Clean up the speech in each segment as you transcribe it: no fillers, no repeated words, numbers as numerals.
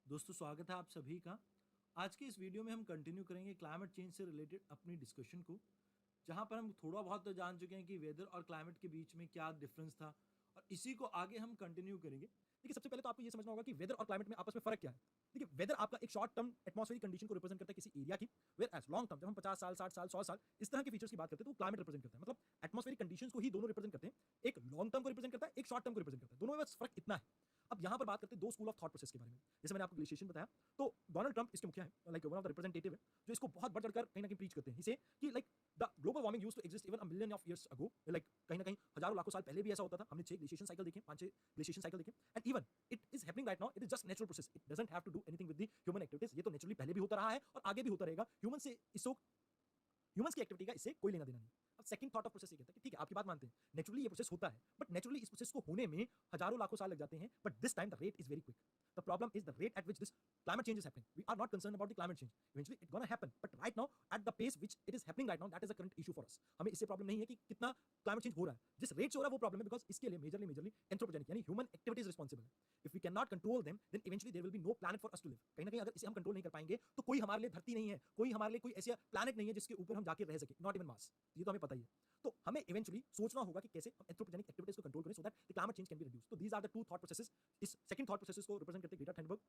दोस्तों स्वागत है आप सभी का। आज के इस वीडियो में हम कंटिन्यू करेंगे क्लाइमेट चेंज से रिलेटेड अपनी डिस्कशन को, जहां पर हम थोड़ा बहुत तो जान चुके हैं कि वेदर और क्लाइमेट के बीच में क्या डिफरेंस था और इसी को आगे हम कंटिन्यू करेंगे। देखिए, सबसे पहले तो आपको ये समझना होगा कि वेदर और क्लाइमेट में आपस में फर्क क्या है। देखिए, वेदर आपका एक शॉर्ट टर्म एटमॉस्फेरिक कंडीशन को रिप्रेजेंट करता है किसी एरिया की, वेयर एज लॉन्ग टर्म जब हम 50 साल 60 साल 100 साल इस तरह के फीचर्स की बात करते हैं तो वो क्लाइमेट रिप्रेजेंट करता है। मतलब एटमॉस्फेरिक कंडीशंस को ही दोनों रिप्रेजेंट करते हैं। एक लॉन्ग टर्म को रिप्रेजेंट करता है, एक शॉर्ट टर्म को रिप्रेजेंट करता है। दोनों में बस फर्क इतना है। अब यहां पर बात करते हैं दो स्कूल ऑफ थॉट प्रोसेस के बारे में। जैसे मैंने आपको ग्लेशिएशन बताया, तो डोनाल्ड ट्रंप इसके मुखिया हैं, like one of the representative है, जो इसको बहुत बढ़ चढ़कर कहीं ना कहीं प्रीच करते हैं। इसे कि like the global warming used to exist even a million of years ago, like कहीं ना कहीं हजारों लाखों साल पहले भी ऐसा होता था। हमने 6 ग्लेशिएशन साइकिल देखे, 5-6 ग्लेशिएशन साइकिल देखे, and even it is happening right now. It is just natural process, it doesn't have to do anything with the human activities. ये तो नेचुरली पहले भी होता रहा है और आगे भी होता रहेगा। ह्यूमंस की एक्टिविटी का इससे कोई लेना देना नहीं। अब सेकंड थॉट ऑफ प्रोसेस ये कहता है कि ठीक है, आपकी बात मानते हैं, नेचुरली ये प्रोसेस होता है, बट नेचुरली इस प्रोसेस को होने में हजारों लाखों साल लग जाते हैं, but this time the rate is very quick. The problem is the rate at which this climate change is happening. We are not concerned about the climate change. Eventually it's gonna happen, but right now at the pace which it is happening right now, that is a current issue for us. हमें इससे problem नहीं है कि कितना climate change हो रहा है, जिस रेट से हो रहा है वो प्रॉब्लम है, बिकॉज इसके लिए मेजरली एंथ्रोपोजेनिक यानी ह्यूमन एक्टिविटीज रिस्पॉन्सिबल है। If we can not control them, then eventually there will be no planet for us to live. कहीं ना कहीं अगर इसे हम कंट्रोल नहीं कर पाएंगे तो कोई हमारे लिए धरती नहीं है, कोई हमारे लिए कोई ऐसा प्लैनेट नहीं है जिसके ऊपर हम जाके रह सके, नॉट इवन मार्स। ये तो हमें पता ही है। तो हमें इवेंचुअली सोचना होगा कि कैसे हम एंथ्रोपोजेनिक एक्टिविटीज को कंट्रोल करें so that the climate change can be reduce. तो these are the two thought processes. इस सेकंड थॉट प्रोसेस को रिप्रेजेंट करते हैं ग्रेटा थंडरबर्ग।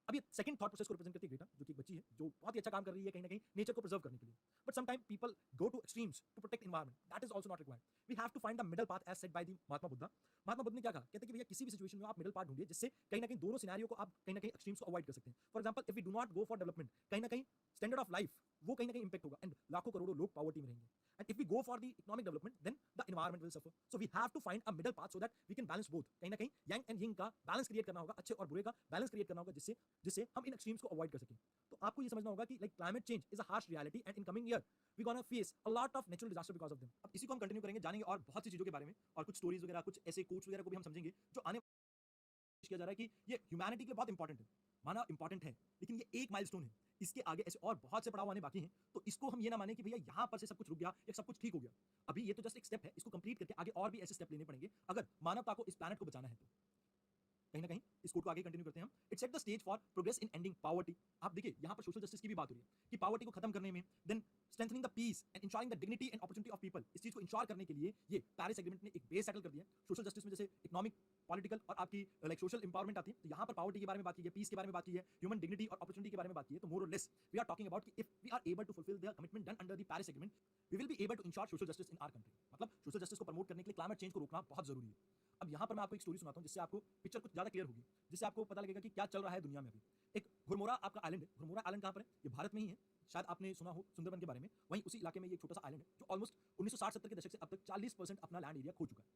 अब ये सेकंड थॉट प्रोसेस को रिप्रेजेंट करती है ग्रेटा, जो कि एक बच्ची है जो बहुत ही अच्छा काम कर रही है कहीं ना कहीं नेचर को प्रिजर्व करने के लिए। But some time people go to extremes to protect environment, that is also not required. We have to find the middle path as set by the Mahatma Buddha. Mahatma Buddha ने क्या कहा, कहते हैं कि भैया किसी भी सिचुएशन में आप मिडल पाथ ढूंढिए जिससे कहीं ना कहीं दोनों सिनेरियो को आप कहीं ना कहीं एक्सट्रीम्स को अवॉइड कर सकते हैं। For example, if we do not go for development, कहीं ना कहीं स्टैंडर्ड ऑफ लाइफ वो कहीं ना कहीं इंपैक्ट होगा एंड लाखों करोड़ों लोग पॉवर्टी में रहेंगे। And if we go for the economic development, then the environment will suffer. So we have to find a middle path so that we can balance both. कहीं ना कहीं यांग एंड यिंग का balance create करना होगा, अच्छे और बुरे का बैलेंस क्रिएट करना होगा, जिससे जिससे हम इन एक्सट्रीम्स को अवॉइड कर सकें। तो आपको ये समझना होगा कि like climate change is a harsh reality and in coming year we gonna face a lot of natural disaster because of them. अब इसी को हम कंटिन्यू करेंगे, जानेंगे और बहुत सी चीजों के बारे में, और कुछ स्टोरीज वगैरह, कुछ ऐसे कोट्स वगैरह को भी हम समझेंगे जो आने किया जा रहा है कि ये ह्यूमैनिटी के लिए बहुत इंपॉर्टेंट है। माना इंपॉर्टेंट है, लेकिन ये एक माइलस्टोन है। इसके आगे ऐसे और बहुत से पड़ाव आने बाकी हैं। तो इसको हम ये ना माने कि भैया यहां पर से सब कुछ रुक गया या सब कुछ ठीक हो गया। अभी ये तो जस्ट एक स्टेप है, इसको कंप्लीट करके आगे और भी ऐसे स्टेप लेने पड़ेंगे अगर मानवता को इस प्लैनेट को बचाना है तो। कहीं ना कहीं इस कोड को आगे कंटिन्यू करते हैं हम। It set the stage for progress in ending poverty. आप देखिए यहां पर सोशल जस्टिस की भी बात हो रही है कि पॉवर्टी को खत्म करने में, then strengthening the peace and ensuring the dignity and opportunity of people. इस चीज को इंश्योर करने के लिए ये पेरिस एग्रीमेंट ने एक बेस सेटल कर दिया। सोशल जस्टिस में जैसे इकोनॉमिक, पॉलिटिकल और आपकी लाइक सोशल इंपावरमेंट आती है, तो यहां पर पॉवर्टी के बारे में बात की है, पीस के बारे में बात की है, ह्यूमन डिग्निटी और अपॉर्चुनिटी के बारे में बात की है। तो मोर और less we are talking about कि if we are able to fulfil the commitment done under the Paris agreement, we will be able to ensure social justice in our country. मतलब सोशल जस्टिस को promote करने के लिए climate change को रोकना बहुत जरूरी है। अब यहां पर मैं आपको एक स्टोरी सुनाता हूं जिससे आपको पिक्चर कुछ ज्यादा क्लियर होगी, जिससे आपको पता लगेगा कि क्या चल रहा है दुनिया में अभी। एक घुरमुरा आपका आइलैंड है। घुरमुरा आइलैंड कहां पर है? ये भारत में ही है। शायद आपने सुना हो सुंदरबन के बारे में। वहीं उसी इलाके में ये एक छोटा सा आइलैंड है जो ऑलमोस्ट 1960-70 के दशक से अब तक 40% अपना लैंड एरिया खो चुका है।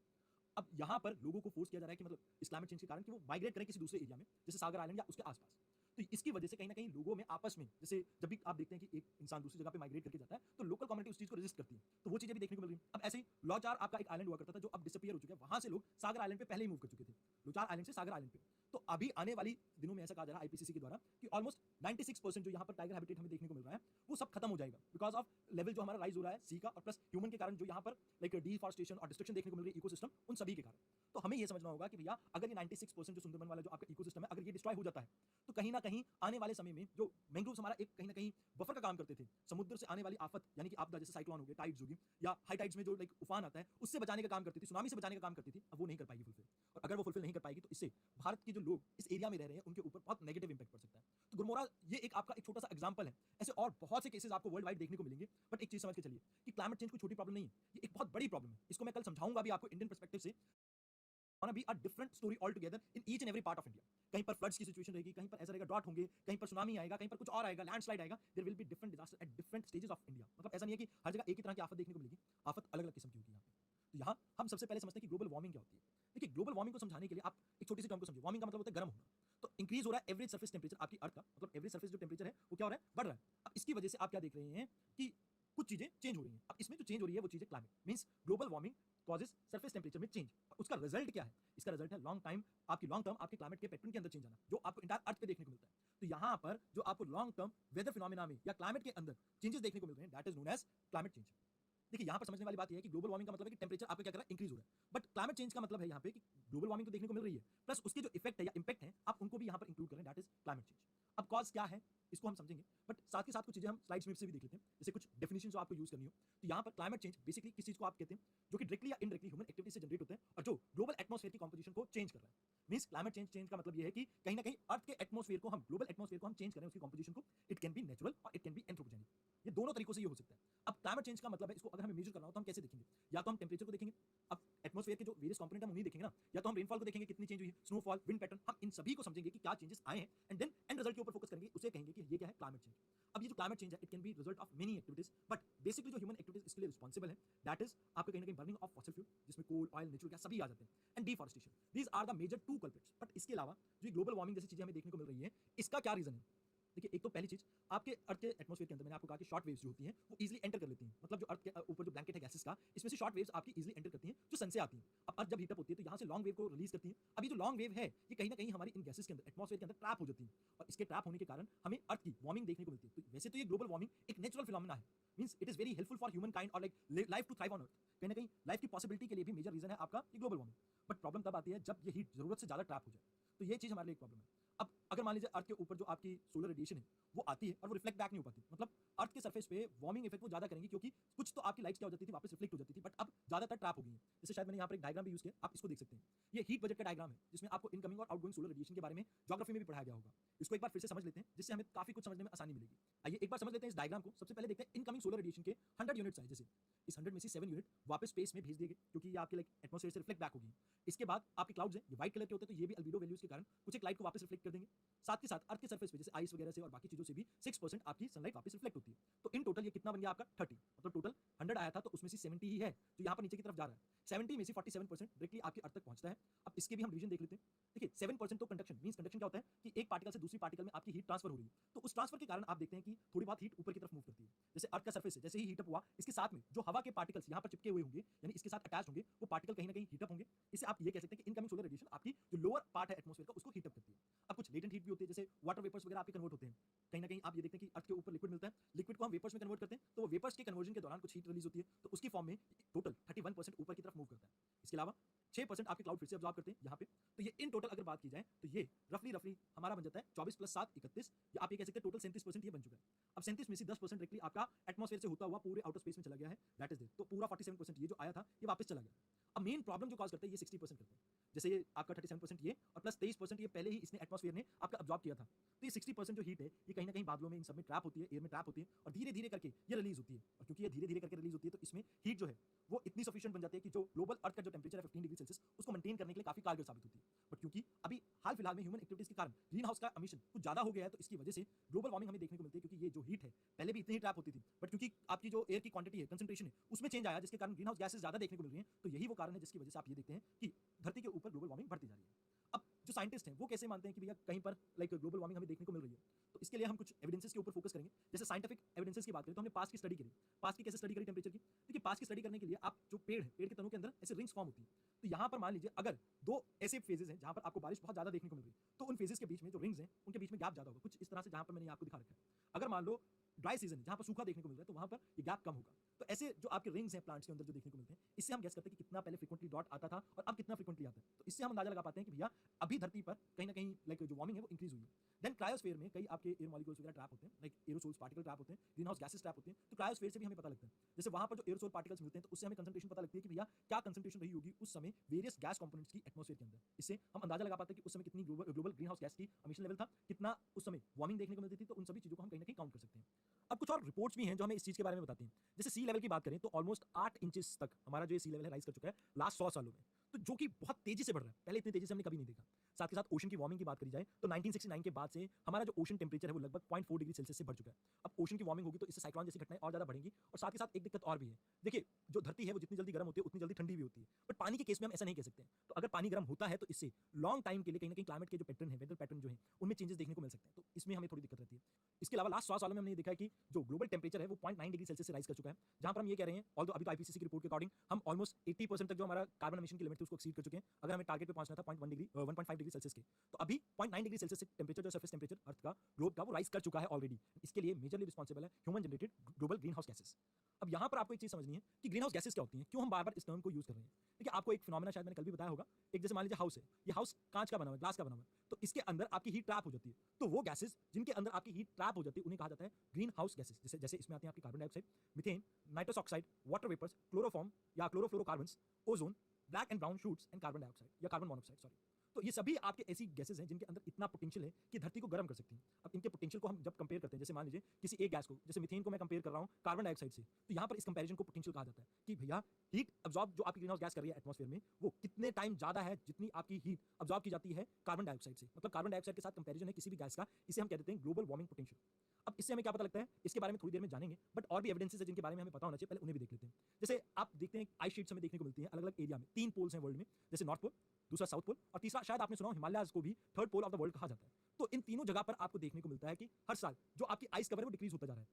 अब यहां पर लोगों को फोर्स किया जा रहा है कि मतलब इस क्लाइमेट चेंज के कारण कि वो माइग्रेट करें किसी दूसरे एरिया में, जैसे सागर आइलैंड या उसके आसपास। तो इसकी वजह से कहीं ना कहीं लोगों में आपस में, जैसे जब भी आप देखते हैं कि एक इंसान दूसरी जगह पे माइग्रेट करके जाता है तो लोकल कम्युनिटी उस चीज को रेजिस्ट करती है। तो वो चीजें भी देखने को मिल रही है। अब ऐसे ही लोचार आपका एक आइलैंड हुआ करता था जो अब डिसअपियर हो चुका है। वहां से लोग सागर आइलैंड पे पहले ही मूव कर चुके थे, लोचार आइलैंड से सागर आइलैंड पे। तो अभी आने वाली दिनों में ऐसा कहा जा रहा है आईपीसीसी के द्वारा कि ऑलमोस्ट 96% जो यहाँ पर टाइगर हैबिटेट हमें देखने को मिल रहा है वो सब खत्म हो जाएगा, बिकॉज ऑफ लेवल जो हमारा राइज हो रहा है सी का, और प्लस ह्यूमन के कारण जो यहाँ पर लाइक डिफॉरेस्टेशन और डिस्ट्रक्शन देखने को मिल रही है इकोसिस्टम, उन सभी के कारण। तो हमें ये समझना होगा कि भैया अगर ये 96% जो सुंदरबन वाला जो आपका इकोसिस्टम है अगर ये डिस्ट्रॉय हो जाता है तो कहीं ना कहीं आने वाले समय में जो मैंग्रोव्स हमारा एक कहीं ना कहीं बफर का काम करते थे, समुद्र से आने वाली आफत यानी कि आपदा, जैसे साइक्लोन हो गए, टाइड्स होगी या हाई टाइड्स में जो लाइक उफान आता है, उससे बचाने का काम करती थी, सुनामी से बचाने का काम करती थी, अब वो नहीं कर पाएगी फुलफिल। और अगर वो फुलफिल नहीं कर पाएगी तो इससे भारत के जो लोग इस एरिया में रह रहे हैं उनके ऊपर बहुत नेगेटिव इंपैक्ट पड़ सकता है। तो गुरमोरा ये एक आपका एक छोटा सा एग्जांपल है। ऐसे और बहुत से केसेस आपको वर्ल्ड वाइड देखने को मिलेंगे। बट एक चीज समझ के चलिए कि क्लाइमेट चेंज कोई छोटी प्रॉब्लम नहीं है, ये एक बहुत बड़ी प्रॉब्लम है। इसको मैं कल समझाऊंगा भी आपको इंडियन पर्सपेक्टिव से। gonna be a different story altogether in each and every part of India. कहीं पर फ्लड्स की सिचुएशन रहेगी, कहीं पर ऐसा रहेगा ड्रॉट होंगे, कहीं पर सुनामी आएगा, कहीं पर कुछ और आएगा, लैंडस्लाइड आएगा। There will be different disaster at different stages of India. मतलब ऐसा नहीं है कि हर जगह एक ही तरह की आफत देखने को मिलेगी, आफत अलग अलग किस्म की होगी यहाँ पे। तो यहाँ हम सबसे पहले समझते हैं कि ग्लोबल वार्मिंग क्या होती है। देखिए, ग्लोबल वार्मिंग को समझाने के लिए आप एक छोटी सी टर्म को समझिए। वार्मिंग का मतलब होता है गर्म होना। तो इंक्रीज हो रहा है एवरेज सर्फेस टेम्परेचर आपकी अर्थ का, मतलब एवरेज सर्फेस जो टेम्परेचर है वो क्या हो रहा है, बढ़ रहा है। अब इसकी वजह से आप क्या देख रहे हैं कि कुछ चीजें चेंज हो रही हैं। अब इसमें जो चेंज हो रही है वो चीजें climate means global warming causes surface temperature में चेंज। और उसका रिजल्ट क्या है? इसका रिजल्ट है लॉन्ग टर्म आपके क्लाइमेट के पैटर्न के अंदर चेंज आना, जो आपको इंटायर अर्थ पे देखने को मिलता है। तो यहां पर जो आपको लॉन्ग टर्म वेदर फिनोमिना में या क्लाइमेट के अंदर चेंजेस देखने को मिल रहे हैं, that is known as climate change. देखिए यहाँ पर समझने वाली बात यह है कि ग्लोबल वार्मिंग का मतलब है कि टेम्परेचर आपका क्या कर रहा है, इंक्रीज हो रहा है। बट क्लाइमेट चेंज का मतलब है यहाँ पे कि ग्लोबल वार्मिंग तो देखने को मिल रही है, प्लस उसके जो इफेक्ट है या इंपैक्ट है आप उनको भी यहाँ पर इंक्लूड करें, दैट इज क्लाइमेट चेंज। अब कॉज क्या है इसको हम समझेंगे, बट साथ के साथ कुछ चीजें हम स्लाइड्स में से भी देख लेते हैं, जैसे कुछ डेफिनेशन जो आपको यूज करनी हो। तो यहाँ पर क्लाइमेट चेंज बेसिकली किस चीज को आप कहते हैं, जो कि डायरेक्टली या इनडायरेक्टली ह्यूमन एक्टिविटी से जनरेट होते हैं और जो ग्लोबल एटमॉस्फेयर की कंपोजिशन को चेंज कर रहा है। मींस क्लाइमेट चेंज का मतलब ये है कि कहीं ना कहीं अर्थ के एटमॉस्फेयर को हम ग्लोबल एटमॉस्फेयर को हम चेंज करें, उसकी कंपोजिशन को। इट कैन बी नेचुरल और इट कैन बी एंथ्रोपोजेनिक, ये दोनों तरीकों से ये हो सकता है। अब क्लाइमेट चेंज का मतलब है, इसको अगर हमें मेजर करना हो तो हम कैसे देखेंगे, या तो हम टेम्परेचर को देखेंगे, अब एटमॉस्फेयर के जो वेरियस कंपोनेंट हम उन्हीं देखेंगे ना, या तो हम रेनफॉल को देखेंगे कितनी चेंज हुई है, स्नोफॉल, विंड पैटर्न, हम इन सभी को समझेंगे कि क्या चेंजेस आए हैं एंड देन एंड रिजल्ट के ऊपर फोकस करेंगे, उसे कहेंगे कि ये क्या है, क्लाइमेट चेंज। अब ये जो क्लाइमेट चेंज है it can B result of many activities, but basically जो ह्यूमन एक्टिविटीज इसके लिए रिस्पॉन्सिबल है दैट इज आपके कहीं ना कहीं बर्निंग ऑफ फॉसिल फ्यूल, जिसमें कोल, ऑयल, नेचुरल गैस सभी आ जाते हैं, and deforestation. These are the major two culprits. But इसके अलावा जो ग्लोबल वार्मिंग जैसी चीजें हमें देखने को मिल रही है, इसका क्या रीजन है। देखिए एक तो पहली चीज, आपके अर्थ के एटमॉस्फेयर के अंदर मैंने आपको कहा कि शॉर्ट वेव्स जो होती हैं वो इजीली एंटर कर लेती हैं, मतलब जो अर्थ के ऊपर जो ब्लैंकेट है गैसेस का, इसमें से शॉर्ट वेव्स आपकी इजीली एंटर करती हैं जो सन से आती हैं। अब अर्थ जब हीटअप होती है तो यहाँ से लॉन्ग वेव को रिलीज करती है। अब ये जो लॉन्ग वेव है ये कहीं ना कहीं हमारी इन गैसेस के अंदर, एटमॉस्फेयर के अंदर ट्रैप हो जाती है, और इसके ट्रैप होने के कारण हमें अर्थ की वार्मिंग देखने को मिलती है। तो वैसे तो ये ग्लोबल वार्मिंग एक नेचुरल फिनोमेना है, means it is very helpful for human kind और like life to thrive on earth. कहीं ना कहीं लाइफ की पॉसिबिलिटी के लिए भी मेजर रीजन है आपका ये ग्लोबल वार्मिंग। बट प्रॉब्लम तब आती है जब ये हीट जरूरत से ज्यादा ट्रैप हो जाए, तो ये चीज हमारे लिए एक प्रॉब्लम है। अब अगर मान लीजिए अर्थ के ऊपर जो आपकी सोलर रेडिएशन है वो आती है और वो रिफ्लेक्ट बैक नहीं हो पाती, मतलब अर्थ के सरफेस पे वार्मिंग इफेक्ट वो ज्यादा करेंगे, क्योंकि कुछ तो आपकी लाइट क्या हो जाती थी वापस रिफ्लेक्ट हो जाती थी, बट अब ज्यादातर ट्रैप हो गई है। जैसे शायद मैंने यहाँ पर एक डायग्राम भी यूज किया, आप इसको देख सकते हैं। ये हीट बजट का डायग्राम है जिसमें आपको इनकमिंग और आउटगोइंग सोलर रेडिएशन के बारे में ज्योग्राफी में भी पढ़ाया गया होगा। इसको एक बार फिर से समझ लेते हैं जिससे हमें काफी कुछ समझने में आसानी मिलेगी। आइए एक बार समझ लेते हैं इस डायग्राम को। सबसे पहले देखते हैं इनकमिंग सोलर रेडिएशन के 100 यूनिट्स आए, जैसे इस 100 में से 7 यूनिट वापस स्पेस में भेज दिए गए क्योंकि ये आपके लाइक एटमॉस्फेयर से रिफ्लेक्ट बैक होगी। इसके बाद आपके क्लाउड्स हैं, ये व्हाइट कलर के होते हैं, तो ये भी अल्बेडो वैल्यूज के कारण कुछ एक लाइट को वापस रिफ्लेक्ट कर देंगे। साथ के साथ अर्थ के सरफेस पे जैसे आइस वगैरह से और बाकी चीजों से भी 6% आपकी सनलाइट वापस रिफ्लेक्ट होती है। तो इन टोटल ये कितना बन गया आपका 30, मतलब टोटल 100 आया था तो उसमें से 70 ही है, तो यहाँ पर नीचे की तरफ जा रहा है। 70 में से 47% डायरेक्टली आपकी अर्थ तक पहुंचता है। अब इसके भी हम डिवीजन देख लेते हैं। देखिए 7% तो कंडक्शन, मींस कंडक्शन क्या होता है कि एक पार्टिकल से दूसरी पार्टिकल में आपकी हीट ट्रांसफर हो रही है, तो उस ट्रांसफर के कारण आप देखते हैं कि थोड़ी बहुत हीट ऊपर की तरफ मूव करती है। जैसे अर्थ का सरफेस है, जैसे ही हीटअप हुआ इसके साथ में जो हवा के पार्टिकल्स यहाँ पर चिपके हुए होंगे, यानी इसके साथ अटैच होंगे, वो पार्टिकल कहीं ना कहीं हीटअप होंगे। इससे आप ये कह सकते हैं कि इनकमिंग सोलर रेडिएशन आपकी जो लोअर पार्ट है एटमॉस्फेयर का उसको हीटअप करती है। अब कुछ लेटेंट हीट भी होती है, जैसे वाटर वेपर्स वगैरह आपके कन्वर्ट होते हैं। कहीं ना कहीं आप ये देखते हैं कि अर्थ के ऊपर लिक्विड मिलता है, लिक्विड को हम वेपर्स में कन्वर्ट करते हैं, तो वो वेपर्स के कन्वर्जन के दौरान कुछ हीट रिलीज होती है, तो उसकी फॉर्म में टोटल 31% ऊपर की तरफ मूव करता है। इसके अलावा 6% आपके क्लाउड फिर से अब्सॉर्ब करते हैं यहाँ पे, तो ये इन टोटल अगर बात की जाए तो ये रफली हमारा बन जाता है 24 + 7 31, या आप ये कह सकते हैं टोटल 37% ये बन चुका है। अब 37 में से 10% डायरेक्टली आपका एटमॉस्फेयर से होता हुआ पूरे आउटर स्पेस में चला गया है, दैट इज देयर, तो पूरा 47% ये जो आया था ये वापस चला गया। अब मेन प्रॉब्लम जो कॉज करता है ये 60% करता है, जैसे ये आपका 37% ये और प्लस 23% ये पहले ही इसने एटमॉस्फेयर ने आपका अब्सॉर्ब किया था। तो ये 60% जो हीट है ये कहीं ना कहीं बादलों में इन सब में ट्रैप होती है, एयर में ट्रैप होती है और धीरे धीरे करके ये रिलीज होती है। और क्योंकि ये धीरे धीरे करके रिलीज होती है तो इसमें हीट जो है वो इतनी सफिशिएंट बन जाती है कि जो ग्लोबल अर्थ का जो टेंपरेचर है 15 डिग्री सेल्सियस उसको मेंटेन करने के लिए काफी कारगर साबित होती है। बट क्योंकि अभी हाल फिलहाल में ह्यूमन एक्टिविटीज के कारण ग्रीन हाउस का एमिशन कुछ ज्यादा हो गया है, तो इसकी वजह से ग्लोबल वार्मिंग हमें देखने को मिलती है। क्योंकि ये जो हीट है पहले भी इतनी ही ट्रैप होती थी, बट क्योंकि आपकी जो एयर की क्वांटिटी है, कंसंट्रेशन है, उसमें चेंज आया जिसके कारण ग्रीन हाउस गैसेस ज्यादा देखने को मिल रही है। तो यही वो कारण है जिसकी वजह से आप ये देखते हैं कि धरती के ऊपर ग्लोबल वार्मिंग बढ़ती जा रही है। अब जो साइंटिस्ट हैं वो कैसे मानते हैं कि भैया कहीं पर लाइक ग्लोबल वार्मिंग हमें देखने को मिल रही है, तो इसके लिए हम कुछ एविडेंसेस के ऊपर फोकस करेंगे। जैसे साइंटिफिक एविडेंसेस की बात करें तो हमने पास्ट की स्टडी करी। पास्ट की कैसे स्टडी करी टेंपरेचर की, देखिए पास्ट की स्टडी करने के लिए आप जो पेड़ है, पेड़ के तनों के अंदर ऐसे रिंग्स फॉर्म होती है। तो यहाँ पर मान लीजिए अगर दो ऐसे फेजेस हैं जहाँ पर आपको बारिश बहुत ज्यादा देखने को मिल रही है, तो उन फेजेस के बीच में जो रिंग्स हैं उनके बीच में गैप ज्यादा होगा, कुछ इस तरह से जहाँ पर मैंने आपको दिखा रखा है। अगर मान लो ड्राई सीजन है जहाँ पर सूखा देखने को मिल रहा है, तो वहाँ पर ये गैप कम होगा। तो ऐसे जो आपके रिंग्स हैं प्लांट्स के अंदर जो देखने को मिलते हैं, इससे हम गेस करते हैं कि कितना पहले फ्रीक्वेंटली डॉट आता था और अब कितना फ्रीक्वेंटली आता है। तो इससे हम अंदाजा लगा पाते हैं कि भैया अभी धरती पर कहीं ना कहीं लाइक जो वार्मिंग है वो इंक्रीज हुई है। देन क्रायोस्फीयर में कई आपके एयर मॉलिक्यूल्स वगैरह ट्रैप होते हैं, लाइक एरोसोल्स पार्टिकल ट्रैप होते हैं, ग्रीन हाउस गैसेस ट्रैप होती हैं। तो क्रायोस्फीयर से भी हमें पता लगता है, जैसे वहाँ पर जो एरोसोल पार्टिकल्स मिलते हैं तो उससे हमें कंसंट्रेशन पता लगती है कि भैया क्या कंसंट्रेशन रही होगी उस समय वेरियस गैस कंपोनेंट्स की एटमॉस्फेयर के अंदर। इससे हम अंदाजा लगा पाते हैं कि उस समय कितनी ग्लोबल ग्रीन हाउस गैस की एमिशन लेवल था, कितना उस समय वार्मिंग देखने को मिलती थी। तो उन सभी चीजों को हम कहीं ना कहीं काउंट कर सकते हैं। अब कुछ और रिपोर्ट्स भी हैं जो हमें इस चीज के बारे में बताती हैं। जैसे सी लेवल की बात करें तो ऑलमोस्ट 8 इंचेस तक हमारा जो सी लेवल है राइज कर चुका है लास्ट 100 सालों में, तो जो कि बहुत तेजी से बढ़ रहा है, पहले इतनी तेजी से हमने कभी नहीं देखा। साथ के साथ ओशन की वार्मिंग की बात करी जाए तो 1969 के बाद से हमारा जो ओशन टेंपरेचर है वो लगभग 0.4 डिग्री सेल्सियस से बढ़ चुका है। अब ओशन की वार्मिंग होगी तो इससे साइक्लोन जैसी घटनाएं और ज्यादा बढ़ेंगी। और साथ के साथ एक दिक्कत और भी है, देखिए जो धरती है वो जितनी जल्दी गर्म होती है उतनी जल्दी ठंडी भी होती है, बट पानी के केस में हम ऐसा नहीं कह सकते हैं। तो अगर पानी गर्म होता है तो इससे लॉन्ग टाइम के लिए कहीं ना कहीं क्लाइमेट के जो पैटर्न है, वेदर पैटर्न जो है उनमें चेंजेस देखने को मिल सकते हैं। तो इसमें हमें थोड़ी दिक्कत रहती है। इसके अलावा लास्ट 100 सालों में हमने ये देखा है कि जो ग्लोबल टेम्परेचर है वो 0.9 डिग्री सेल्सियस से राइज कर चुका है, जहां पर हम ये कह रहे हैं ऑल्दो अभी तो आईपीसीसी की रिपोर्ट के अकॉर्डिंग हम ऑलमोस्ट 80% तक जो हमारा कार्बन एमिशन की लिमिट थी उसको एक्सीड कर चुके हैं। अगर हमें टारगेट पे पहुंचना था 1.5 डिग्री सेल्सियस के, तो अभी 0.9 डिग्री सेल्सियस से टेम्परेचर जो सर्फेस टेम्परेचर अर्थ का ग्लोब का वो राइज कर चुका है ऑलरेडी। इसके लिए मेजरली रिस्पॉन्सिबल है human generated global green house gases. अब यहाँ पर आपको एक चीज समझनी है कि ग्रीन हाउस गैसेस क्या होती हैं, क्यों हम बार बार इस टर्म को यूज कर रहे हैं। देखिए आपको एक फिनोमेना शायद मैंने कल भी बताया होगा, एक जैसे मान लीजिए हाउस है, ये हाउस कांच का बना हुआ है, ग्लास का बना हुआ है, तो इसके अंदर आपकी हीट ट्रैप हो जाती है। तो वो गैसेस जिनके अंदर आपकी हीट ट्रैप हो जाती है उन्हें कहा जाता है ग्रीन हाउस गैसेस। जैसे जैसे इसमें आते हैं आपकी carbon dioxide, methane, nitrous oxide, water vapours, chloroform या chlorofluorocarbons, ozone, black and brown soots and carbon dioxide या कार्बन मोनोऑक्साइड, सॉरी। तो ये सभी आपके ऐसी गैसेस हैं जिनके अंदर इतना पोटेंशियल है कि धरती को गर्म कर सकती हैं। अब इनके पोटेंशियल को हम जब कंपेयर करते हैं, जैसे मान लीजिए किसी एक गैस को, जैसे मीथेन को मैं कंपेयर कर रहा हूं कार्बन डाइऑक्साइड से, तो यहाँ पर इस कंपैरिजन को पोटेंशियल कहा जाता है कि भैया हीट अब्जॉर्ब जो आपकी ग्रीन हाउस गैस कर रही है एटमॉस्फेयर में, वो कितने टाइम ज्यादा है जितनी आपकी हीट अब्जॉर्ब की जाती है कार्बन डाइऑक्साइड से। मतलब कार्बन डाइऑक्साइड के साथ कंपैरिजन है किसी भी गैस का, इसे हम कह देते हैं ग्लोबल वार्मिंग पोटेंशियल। अब इससे हमें क्या पता लगता है, इसके बारे में थोड़ी देर में जानेंगे, बट और भी एविडेंसेस है जिनके बारे में हमें पता होना चाहिए, पहले उन्हें भी देख लेते हैं। जैसे आप देखते हैं आइस शीट्स हमें देखने को मिलती है अलग अलग एरिया में, 3 पोल्स हैं वर्ल्ड में, जैसे नॉर्थ पोल, दूसरा साउथ पोल और तीसरा शायद आपने सुना हो हिमालयाज को भी third pole of the world कहा जाता है। तो इन तीनों जगह पर आपको देखने को मिलता है कि हर साल जो आपकी आइस कवर है वो डिक्रीज होता जा रहा है।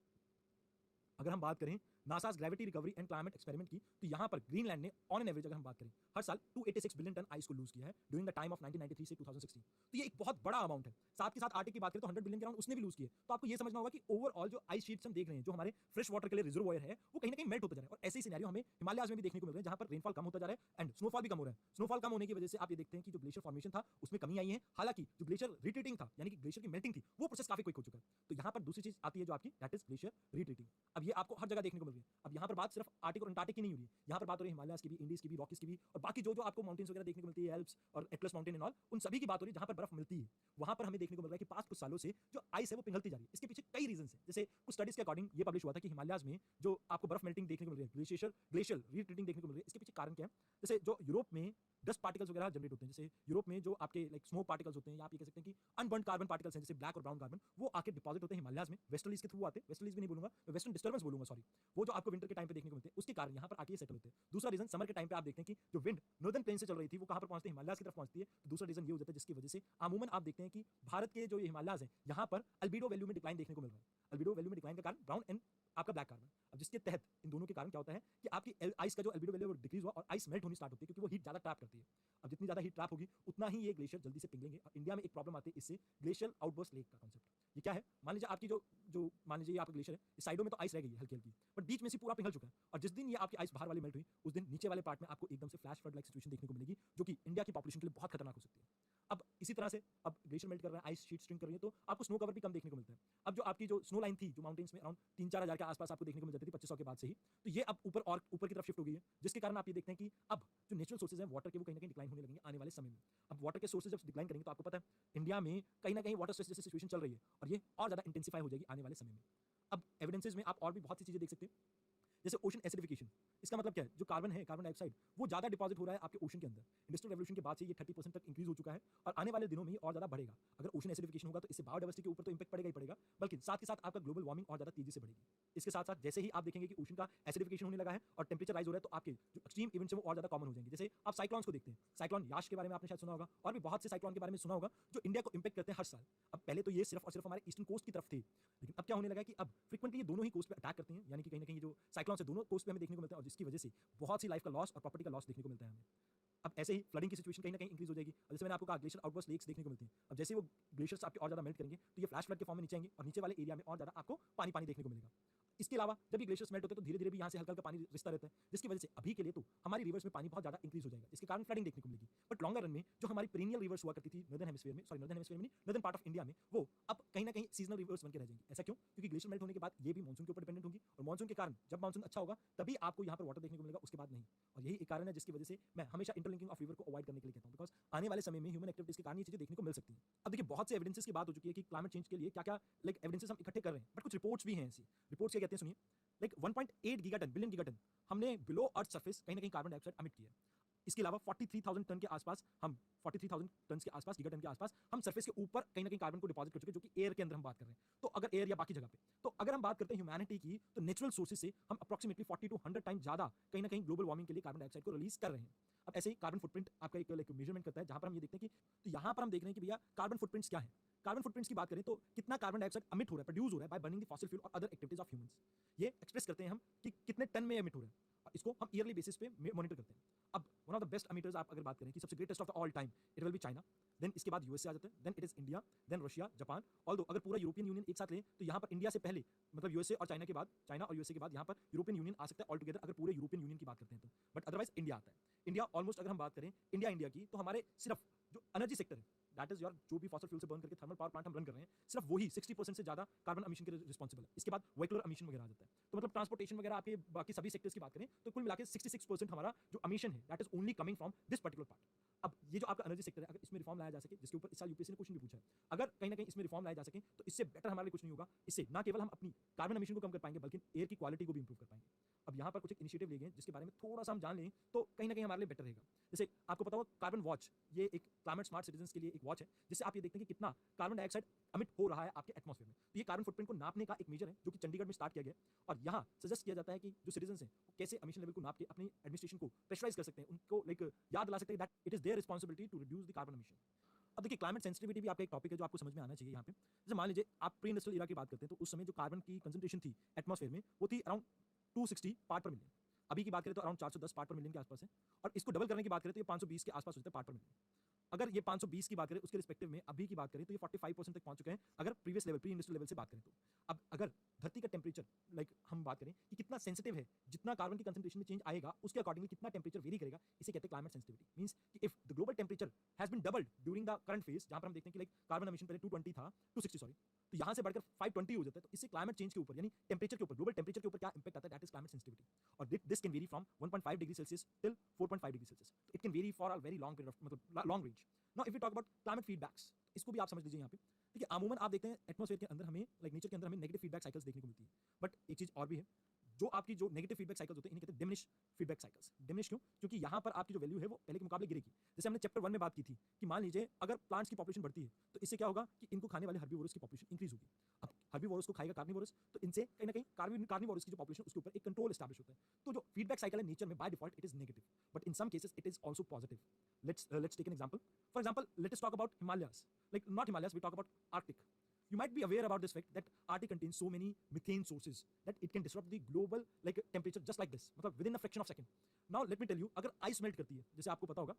अगर हम बात करें NASA's gravity recovery and climate experiment की, तो यहाँ पर ग्रीनलैंड ने ऑन एन एवरेज अगर हम बात करें हर साल 286 बिलियन टन आइस को लूज किया है ड्यूरिंग द टाइम ऑफ 1993 से 2016। तो ये एक बहुत बड़ा अमाउंट है। साथ के साथ आर्टिक की बात करें तो 100 बिलियन के अराउंड उसने भी लूज किया। तो आपको ये समझना होगा कि ओवरऑल जो आइस शीट्स हम देख रहे हैं, जो हमारे फ्रेश वाटर के लिए रिजर्वोयर है, वो कहीं ना कहीं मेल्ट होता जा रहा है। और ऐसे ही सिनेरियो हमें हिमालयाज में भी देखने को मिल रहे हैं, जहां पर रेनफॉल कम होता जा रहा है एंड स्नोफॉल भी कम हो रहा है। स्नोफॉल कम होने की वजह से आप ये देखते हैं कि जो ग्लेशियर फॉर्मेशन था उसमें कमी आई है। हालांकि जो ग्लेशियर रिट्रीटिंग था, यानी कि ग्लेशियर की मेल्टिंग थी, वो प्रोसेस काफी क्विक हो चुका है। तो यहाँ पर दूसरी चीज आती है जो आपकी दैट इज ग्लेशियर रिट्रीटिंग। अब ये आपको हर जगह देखने को मिल रही है। अब यहाँ पर बात सिर्फ आर्टिक और अंटार्कटिक की नहीं हो रही है, यहाँ पर बात हो रही है हिमालयाज की भी, इंडीज की भी, रॉकीज की भी, और बाकी जो जो आपको माउंटेन्स वगैरह देखने को मिलती है, एल्प्स और एटलस माउंटेन एंड ऑल, उन सभी की बात हो रही है जहाँ पर बर्फ मिलती है। वहाँ पर हमें देखने को मिल रहा है कि पास्ट कुछ सालों से जो आइस है वो पिघलती जा रही है। इसके पीछे कई रीजन है। जैसे कुछ स्टडीज के अकॉर्डिंग ये पब्लिश हुआ था कि हिमालयाज में जो आपको बर्फ मेल्टिंग देखने को मिल रही है, ग्लेशियल रिट्रीटिंग देखने को मिल रही है, इसके पीछे कारण क्या है। जैसे जो यूरोप में डस्ट पार्टिकल्स वगैरह जनरेट होते हैं, जैसे यूरोप में जो आपके लाइक स्मोक पार्टिकल्स होते हैं, या आप ये कह सकते हैं कि अनबर्न कार्बन पार्टिकल्स हैं, जैसे ब्लैक और ब्राउन कार्बन, वो आके डिपॉजिट होते हैं हिमालयाज में, वेस्टर्लीज के थ्रू आते हैं, वेस्टर्लीज भी नहीं बोलूंगा, वेस्टर्न डिस्टर्बेंस बोलूंगा, सॉरी, वो जो आपको विंटर के टाइम पे देखने को मिलते हैं, उसके कारण यहाँ पर आके सेटल होते हैं। दूसरा रीजन समर के टाइम पे आप देखते हैं कि जो विंड नॉर्दर्न प्लेन से चल रही थी वो कहाँ पर पहुंचती है, हिमालयाज की तरफ पहुंचती है। तो दूसरा रीजन ये हो जाता है जिसकी वजह से अमूमन आप देखते हैं कि भारत के जो ये हिमालयाज हैं यहाँ पर अल्बीडो वैल्यू में डिक्लाइन देखने को मिल रहा है। अल्बीडो वैल्यू में डिक्लाइन का कारण ब्राउन एंड आपका ब्लैक कार्बन। अब जिसके तहत इन दोनों के कारण क्या होता है कि आपकी आइस का जो अल्बीडो वैल्यू डिक्रीज हुआ और आइस मेल्ट होनी स्टार्ट होती है, क्योंकि वो हीट ज्यादा ट्रैप करती है। अब जितनी ज्यादा हीट ट्रैप होगी उतना ही ये ग्लेशियर जल्दी से पिघलेंगे। और इंडिया में एक प्रॉब्लम आती है इससे, ग्लेशियल आउटबर्स्ट लेक का कॉन्सेप्ट। ये क्या है, मान लीजिए आपकी जो जो मान लीजिए आपका ग्लेशियर है, इस साइडों में तो आइस रह गई है हल्की हल्की, बट बीच में से पूरा पिघल चुका है। और जिस दिन ये आपकी आइस बाहर वाली मेल्ट हुई, उस दिन नीचे वाले पार्ट में आपको एकदम से फ्लैश फ्लड लाइक सिचुएशन देखने को मिलेगी, जो कि इंडिया की पॉपुलेशन के लिए बहुत खतरनाक हो सकती है। अब इसी तरह से अब ग्लेशियर मेल्ट कर रहा है, आइस शीट स्ट्रिंग कर रही है, तो आपको स्नो कवर भी कम देखने को मिलता है। अब जो आपकी जो स्नो लाइन थी, जो माउंटेन्स में अराउंड 3-4 हज़ार के आसपास आपको देखने को मिल जाती थी 2500 के बाद से ही, तो ये अब ऊपर और ऊपर की तरफ शिफ्ट हो गई है, जिसके कारण आप ये देखते हैं कि अब जो नेचुरल सोर्सेज हैं वाटर के, वो कहीं ना कहीं डिक्लाइन होने लगेंगे आने वाले समय में। अब वाटर के सोर्सेज जब डिक्लाइन करेंगे तो आपको पता है इंडिया में कहीं ना कहीं वाटर स्ट्रेस जैसी सिचुएशन चल रही है, और ये और ज्यादा इंटेंसिफाई हो जाएगी आने वाले समय में। अब एविडेंसेज में आप और भी बहुत सी चीजें देख सकते हैं, जैसे ओशन एसिडिफिकेशन। इसका मतलब क्या है, जो कार्बन है, कार्बन डाइऑक्साइड, वो ज्यादा डिपॉजिट हो रहा है आपके ओशन के अंदर। इंडस्ट्रियल रेवोल्यूशन के बाद से ये 30% तक इंक्रीज हो चुका है, और आने वाले दिनों में ये और ज्यादा बढ़ेगा। अगर ओशन एसिडिफिकेशन होगा तो इससे बायोडाइवर्सिटी के ऊपर तो इंपैक्ट पड़ेगा ही पड़ेगा, बल्कि साथ के साथ आपका ग्लोबल वार्मिंग और ज्यादा तेजी से बढ़ेगी। इसके साथ साथ जैसे ही आप देखेंगे कि ओशन का एसिडिफिकेशन होने लगा है और टेंपरेचर राइज हो रहा है, तो आपके जो एक्सट्रीम इवेंट्स हैं वो और ज्यादा कॉमन हो जाएंगे। जैसे आप साइक्लोन्स को देखते हैं, साइक्लोन याश के बारे में आपने शायद सुना होगा, और भी बहुत से साइक्लोन के बारे में सुना होगा जो इंडिया को इंपैक्ट करते हैं हर साल। अब पहले तो ये सिर्फ और सिर्फ हमारे ईस्टर्न कोस्ट की तरफ थे, लेकिन अब क्या होने लगा कि अब फ्रीक्वेंटली ये दोनों ही कोस्ट पे अटैक करते हैं, यानी कि कहीं ना कहीं जो साइक्लोन है दोनों कोस्ट पे हमें देखने को मिलता है, और जिसकी वजह से बहुत सी लाइफ का लॉस और प्रॉपर्टी का लॉस देखने को मिलता है हमें। अब ऐसे ही फ्लडिंग की सिचुएशन कहीं ना कहीं इंक्रीज हो जाएगी। और जैसे मैंने आपको कहा ग्लेशियर आउटबर्स्ट लेक्स देखने को मिलती हैं। अब जैसे वो ग्लेशियर्स आपके और ज्यादा मेल्ट करेंगे तो ये फ्लैश फ्लड के फॉर्म में नीचे आएंगे, और नीचे वाले एरिया में और ज्यादा आपको पानी पानी देखने को मिलेगा। इसके अलावा जब ये ग्लेशियर्स मेल्ट होते हैं तो धीरे धीरे भी यहाँ से हल्का हल्का पानी रिसता रहता है, जिसकी वजह से अभी के लिए तो हमारी रिवर्स में पानी बहुत ज्यादा इंक्रीज हो जाएगा, जिसके कारण फ्लडिंग देखने को मिलेगी। बट लॉन्गर रन में जो हमारी पेरिनियल रिवर्स हुआ करती थी नॉर्दर्न हेमिस्फीयर में, सॉरी नॉर्दर्न हेमिस्फीयर में नहीं, नॉर्दर्न पार्ट ऑफ इंडिया में, वो अब कहीं ना कहीं सीजनल रिवर्स बन के रह जाएंगी। ऐसा क्यों? क्योंकि ग्लेशियर मेल्ट होने के बाद ये भी मानसून के ऊपर डिपेंडेंट होंगी, और मानसून के कारण जब मानसून अच्छा होगा तभी आपको यहाँ पर वाटर देखने को मिलेगा, उसके बाद नहीं। और यही एक कारण है जिसकी वजह से मैं हमेशा इंटरलिंकिंग ऑफ रिवर को अवॉइड करने के लिए कहता हूँ, बिकॉज आने वाले समय में ह्यूमन एक्टिविटीज के कारण ये चीजें देखने को मिल सकती हैं। अब देखिए बहुत से एविडेंसेस की बात हो चुकी है कि क्लाइमेट चेंज के लिए क्या क्या लाइक एविडेंसेस हम इकट्ठे कर रहे हैं, बट कुछ रिपोर्ट्स भी हैं ऐसी। रिपोर्ट्स क्या कहते हैं सुनिए, लाइक 1.8 गीगाटन बिलियन गीगाटन हमने बिलो अर्थ सरफेस कहीं ना कहीं कार्बन डाइऑक्साइड एमिट किया है। इसके अलावा 43,000 टन के आसपास हम 43,000 टन के आसपास गीगाटन के आसपास हम सरफेस के ऊपर कहीं ना कहीं कार्बन को डिपॉजिट कर चुके हैं, जो कि एयर के अंदर हम बात कर रहे हैं। तो अगर एयर या बाकी जगह पे, तो अगर हम बात करते हैं ह्यूमैनिटी की, तो नेचुरल सोर्सेज से हम अप्रोक्सीमेटली 40 to 100 टाइम ज्यादा कहीं ना कहीं ग्लोबल वार्मिंग के लिए कार्बन डाइऑक्साइड को रिलीज कर रहे हैं। अब ऐसे ही कार्बन फुटप्रिंट आपका एक मेजरमेंट करता है, जहां पर हम ये देखते हैं कि तो यहां पर हम देख रहे हैं कि भैया कार्बन फुटप्रिंट्स क्या है। कार्बन फुटप्रिंट्स की बात करें तो कितना कार्बन डाइऑक्साइड अमिट हो रहा है, प्रोड्यूस हो रहा है by burning the fossil fuel और अदर एक्टिविटीज ऑफ ह्यूमंस। ये एक्सप्रेस करते हैं हम कि कितने टन में एमिट हो रहा है, और इसको हम ईयरली बेसिस पे मॉनिटर करते हैं। अब one of the best emitters आप अगर बात करें कि सबसे greatest of the all time, it will be China, then इसके बाद यूएसए आ जाता है, then it is India, then Russia, Japan. Although अगर पूरा यूरोपियन यूनियन एक साथ लें तो यहाँ पर इंडिया से पहले, मतलब यूएसए और चाइना के बाद, चाइना और यूएसए के बाद यहाँ पर यूरोपियन यूनियन आ सकता है ऑल टुगेदर, अगर पूरे यूरोपियन यूनियन की बात करते हैं तो। बट अदरवाइज इंडिया आता है। इंडिया ऑलमोस्ट अगर हम बात करें इंडिया की, तो हमारे सिर्फ जो एनर्जी सेक्टर है, दैट इज योर जो भी फॉसिल फ्यूल से बर्न करके थर्मल पावर प्लांट हम रन कर रहे हैं, सिर्फ वही 60% से ज्यादा कार्बन एमिशन के रिस्पॉन्सिबल है। इसके बाद व्हीकलर एमिशन वगैरह आ जाता है। तो मतलब ट्रांसपोर्टेशन वगैरह आपके बाकी सभी सेक्टर्स की बात करें तो कुल मिलाकर 66% हमारा जो एमिशन है, that is only coming from this particular part. अब ये जो आपका एनर्जी सेक्टर है, अगर इसमें रिफॉर्म लाया जा सके, जिसके ऊपर इस साल यूपीएससी ने क्वेश्चन भी पूछा है, अगर कहीं ना कहीं इसमें रिफॉर्म लाया जा सके तो इससे बेटर हमारे लिए कुछ नहीं होगा। इससे ना केवल हम अपनी कार्बन एमिशन को कम कर पाएंगे, बल्कि एयर की क्वालिटी को भी इंप्रूव कर पाएंगे। अब यहाँ पर कुछ एक इनिशिएटिव लिए गए जिसके बारे में थोड़ा सा हम जान लें तो कहीं ना कहीं हमारे लिए बेटर रहेगा। जैसे आपको पता हो कार्बन वॉच, ये एक क्लाइमेट स्मार्ट सिटीजन के लिए एक वॉच है, जिससे आप ये देखते हैं कि कितना कार्बन डाइऑक्साइड अमिट हो रहा है आपके एटमॉस्फेयर में। तो ये कार्बन फुटप्रिंट को नापने का एक मेजर है, जो कि चंडीगढ़ में स्टार्ट किया गया है। और यहाँ सजेस्ट किया जाता है कि जो सिटीजन हैं वो कैसे एमिशन लेवल को नाप के अपनी एडमिनिस्ट्रेशन को प्रेशराइज कर सकते हैं, उनको याद दिला सकते हैं that it is their responsibility to reduce the carbon emission. अब देखिए क्लाइमेट सेंसिटिविटी भी आपका एक टॉपिक है जो आपको समझ में आना चाहिए यहाँ पे। जैसे मान लीजिए आप प्री इंडस्ट्रियल एरा की बात करते हैं, तो उस समय जो कार्बन की कंसंट्रेशन थी एटमॉस्फेयर में वो थी अराउंड 260 पार्ट पर मिलियन। अभी की बात करें तो अराउंड 410 पार्ट पर मिलियन के आसपास है, और इसको डबल करने की बात करें तो ये 520 के आसपास हो जाता है पार्ट पर मिलियन। अगर ये 520 की बात करें उसके रिस्पेक्टिव में अभी की बात करें तो ये 45% तक पहुंच चुके हैं, अगर previous level pre industrial level से बात करें तो। अब अगर धरती का टेम्परेचर हम बात करें कि कितना सेंसिटिव है, जितना कार्बन की कंसंट्रेशन में चेंज आएगा उसके अकॉर्डिंगली कितना टेम्परेचर वेरी करेगा, इसे कहते हैं क्लाइमेट सेंसिटिविटी। मींस कि if the global temperature has been doubled during the current phase, जहां पर हम देखते हैं कि कार्बन एमिशन पहले 220 था, 260 सॉरी, तो यहां से बढ़कर 520 हो जाता है, तो इससे क्लाइमेट चेंज के ऊपर यानी टेम्परेचर के ऊपर, ग्लोबल टेम्परेचर के ऊपर क्या इंपैक्ट आता है, दैट इज क्लाइमेट सेंसिटिविटी। और this can vary from 1.5 degree Celsius till 4.5 degree Celsius. तो it can vary for a very long period of, मतलब long range. Now if we talk about climate feedbacks, इसको भी आप समझ लीजिए यहाँ पे। देखिए अमूमन आप देखते हैं एटमॉस्फेयर के अंदर हमें नेचर के अंदर हमें नेगेटिव फीडबैक साइकिल्स देखने को मिलती है। बट एक चीज और भी है, जो आपकी जो नेगेटिव फीडबैक साइकिल्स होते हैं इन्हें कहते हैं डिमिनिश फीडबैक साइकिल्स। डिमिनिश क्यों? क्योंकि यहाँ पर आपकी जो वैल्यू है वो पहले के मुकाबले गिरेगी। जैसे हमने चैप्टर 1 में बात की थी कि मान लीजिए अगर प्लांट्स की पॉपुलेशन बढ़ती है तो इससे क्या होगा कि इनको खाने वाले हर्बीवोरस की पॉपुलेशन इंक्रीज होगी। अब हर्बीवोरस को खाएगा कार्निवोरस, तो इनसे कहीं ना कहीं कार्निवोरस की जो पॉपुलेशन उसके ऊपर एक कंट्रोल एस्टैब्लिश होता है। तो जो फीडबैक साइकिल है नेचर में by default it is negative, but in some cases it is also positive. Let's take an example. For example let us talk about Himalayas, not Himalayas, we talk about Arctic. You might be aware about this fact that Arctic contains so many methane sources that it can disrupt the global temperature just like this, मतलब within a fraction of second. Now let me tell you, अगर ice melt करती है, जैसे आपको पता होगा,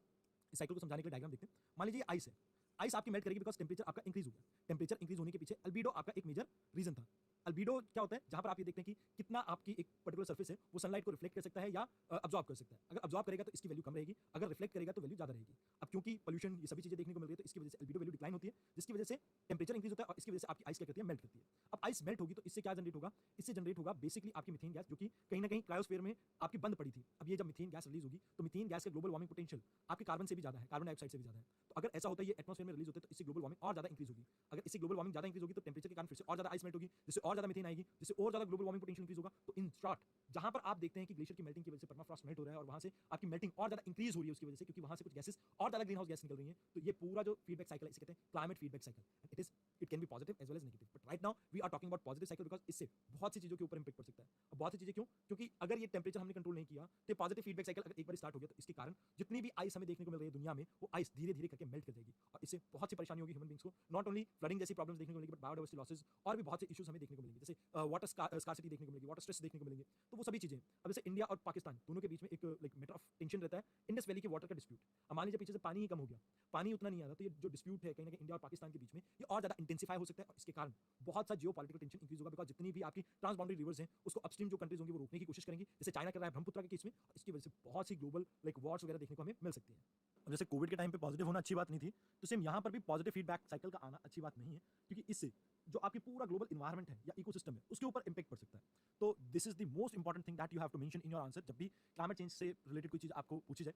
इस cycle को समझाने के लिए डायग्राम देखते हैं। मान लीजिए आइस है, आइस आपकी मेल्ट करेगी बिकॉज टेम्परेचर आपका इंक्रीज हो गया। टेम्परेचर इंक्रीज होने के पीछे अल्बीडो आपका एक मेजर रीजन था। अल्बीडो क्या होता है? जहां पर आप ये देखते हैं कि कितना आपकी एक पर्टिकुलर सर्फेस है वो सनलाइट को रिफ्लेक्ट कर सकता है या अब्जॉर्ब कर सकता है। अगर अब्जॉर्ब करेगा तो इसकी वैल्यू कम रहेगी, अगर रिफ्लेक्ट करेगा तो वैल्यू ज्यादा रहेगी। अब क्योंकि पोल्यूशन ये सभी चीजें देखने को मिल रही है तो इसकी वजह से अल्बीडो वैल्यू डिक्लाइन होती है, जिसकी वजह से टेम्परेचर इंक्रीज होता है और इसकी वजह से आपकी आइस क्या करती है, मेल्ट करती है। अब आइस मेल्ट होगी तो इससे क्या जनरेट होगा? इससे जनरेट होगा बेसिकली आपकी मीथेन गैस, जो कि कहीं ना कहीं क्रायोस्फीयर में आपकी बंद पड़ी थी। अब ये जब मीथेन गैस रिलीज होगी तो मीथेन गैस का ग्लोबल वार्मिंग पोटेंशियल आपके कार्बन से भी ज्यादा है, कार्बन डाइऑक्साइड से भी ज्यादा है। तो अगर ऐसा होता है ये एटमॉस्फेयर में रिलीज होता है तो इससे ग्लोबल वार्मिंग और ज्यादा इंक्रीज होगी। अगर इससे ग्लोबल वार्मिंग ज्यादा इंक्रीज होगी तो टेम्परेचर के कारण फिर से और ज्यादा आइस मेल्ट होगी, जिससे और ज्यादा मीथेन आएगी, जिससे और ज्यादा ग्लोबल वार्मिंग पोटेंशियल इंक्रीज होगा। तो इन शॉर्ट जहां पर आप देखते हैं कि ग्लेशियर की मेल्टिंग की वजह से परमाफ्रॉस्ट मेल्ट हो रहा है और वहां से आपकी मेल्टिंग और ज्यादा इंक्रीज हो रही है उसकी वजह से, क्योंकि वहां से कुछ गैसेस और ज्यादा ग्रीन हाउस गैस निकल रही हैं। तो ये पूरा जो फीडबैक साइकिल है इसे कहते हैं climate feedback cycle. It can be positive as well as negative, but right now we are talking about positive cycle because इससे बहुत सी चीजों के ऊपर इंपैक्ट पड़ सकता है। अब बहुत सी चीजें क्यों? क्योंकि अगर ये टेम्परेचर हमने कंट्रोल नहीं किया तो पॉजिटिव फीडबैक साइकिल अगर एक बार स्टार्ट हो गया तो इसके कारण जितनी भी आइस हमें देखने को मिल रही है दुनिया में वो आइस धीरे धीरे करके मेल्ट कर जाएगी और इससे बहुत सी परेशानी होगी ह्यूमन बींग्स को। नॉट ओनली फ्लडिंग जैसी प्रॉब्लम्स देखने को मिलेगी बट बायोडाइवर्सिटी लॉसेस और भी बहुत से इश्यूज हमें देखने को मिलेंगे, जैसे वाटर स्कार्सिटी देखने को मिलेगी, वाटर स्ट्रेस देखने को मिलेंगे। तो वो सभी चीजें अब जैसे इंडिया और पाकिस्तान दोनों के बीच में एक मैटर ऑफ टेंशन रहता है, इंडस वैली के वाटर का डिस्प्यूट। अब मान लीजिए पीछे से पानी ही कम हो गया, पानी उतना नहीं आ रहा, तो ये जो डिस्प्यूट है कहीं ना कहीं इंडिया और पाकिस्तान के बीच में ये और ज्यादा इंटेंसिफाई हो सकता है और इसके कारण बहुत सा जियोपॉलिटिकल टेंशन इंक्रीज होगा बिकॉज जितनी भी आपकी ट्रांसबाउंडरी रिवर्स हैं उसको अपस्ट्रीम जो कंट्रीज होंगी वो रोकने की कोशिश करेंगी, जैसे चाइना कर रहा है ब्रह्मपुत्र के केस में। इसकी वजह से बहुत सी ग्लोबल वॉर्स वगैरह देखने को हमें मिल सकती है। अब जैसे कोविड के टाइम पे पॉजिटिव होना अच्छी बात नहीं थी, तो सेम यहाँ पर भी पॉजिटिव फीडबैक साइकिल का आना अच्छी बात नहीं है, क्योंकि इससे जो आपकी पूरा ग्लोबल इन्वायरमेंट है या इकोसिस्टम है उसके ऊपर इंपैक्ट पड़ सकता है। तो this is the most important thing that you have to mention in your answer जब भी क्लाइमेट चेंज से रिलेटेड कोई चीज आपको पूछी जाए।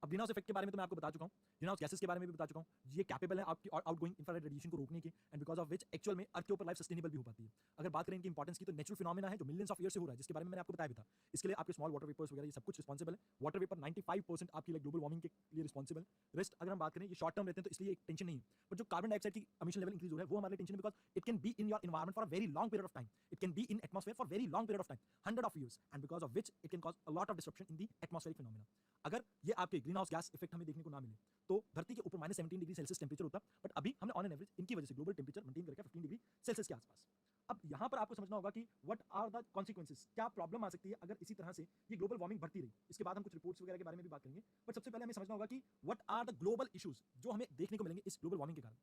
अब ग्रीन हाउस इफेक्ट के बारे में तो मैं आपको बता चुका हूँ, ग्रीन हाउस गैसेस के बारे में भी बता चुका हूँ, ये कैपेबल है आपकी आउटगोइंग इंफ्रारेड रेडिएशन को रोकने की, and because of which actual में अर्थ के ऊपर लाइफ सस्टेनेबल भी हो पाती है। अगर बात करें इनकी इंपॉर्टेंस की तो नेचुरल फिनोमेना है जो मिलियंस ऑफ ईयर से हो रहा है, जिसके बारे में मैंने आपको बताया भी था। इसके लिए आपके स्मॉल वाटर वेपर्स वगैरह ये सब कुछ रिस्पॉन्सिबल है। वाटर वेपर 95% आपकी लाइक ग्लोबल वार्मिंग के लिए रिस्पॉन्सिबल है। रेस्ट अगर हम बात करें ये शॉर्ट टर्म रहते हैं तो इसलिए एक टेंशन नहीं है, बट जो कार्बन डाइऑक्साइड की एमिशन लेवल इंक्रीज हो रहा है वो हमारे लिए टेंशन है, because it can be in your environment for a very long period of time, it can be in atmosphere for very long period of time, 100 of years, and because of which it can cause a lot of disruption in the atmospheric phenomena. अगर ये आपके green house gas effect हमें देखने को ना मिले तो धरती के ऊपर -17 डिग्री सेल्सियस टेंपरेचर होता, बट अभी हमने ऑन एन एवरेज इनकी वजह से ग्लोबल टेंपरेचर मेंटेन करके 15 डिग्री सेल्सियस के आसपास। अब यहाँ पर आपको समझना होगा कि व्हाट आर द कॉन्सिक्वेंसेस, क्या प्रॉब्लम आ सकती है अगर इसी तरह से ये ग्लोबल वार्मिंग बढ़ती रही। इसके बाद हम कुछ रिपोर्ट्स वगैरह के बारे में भी बात करेंगे, बट सबसे पहले हमें समझना होगा कि what are the global issues जो हमें देखने को मिलेंगे इस ग्लोबल वार्मिंग के कारण।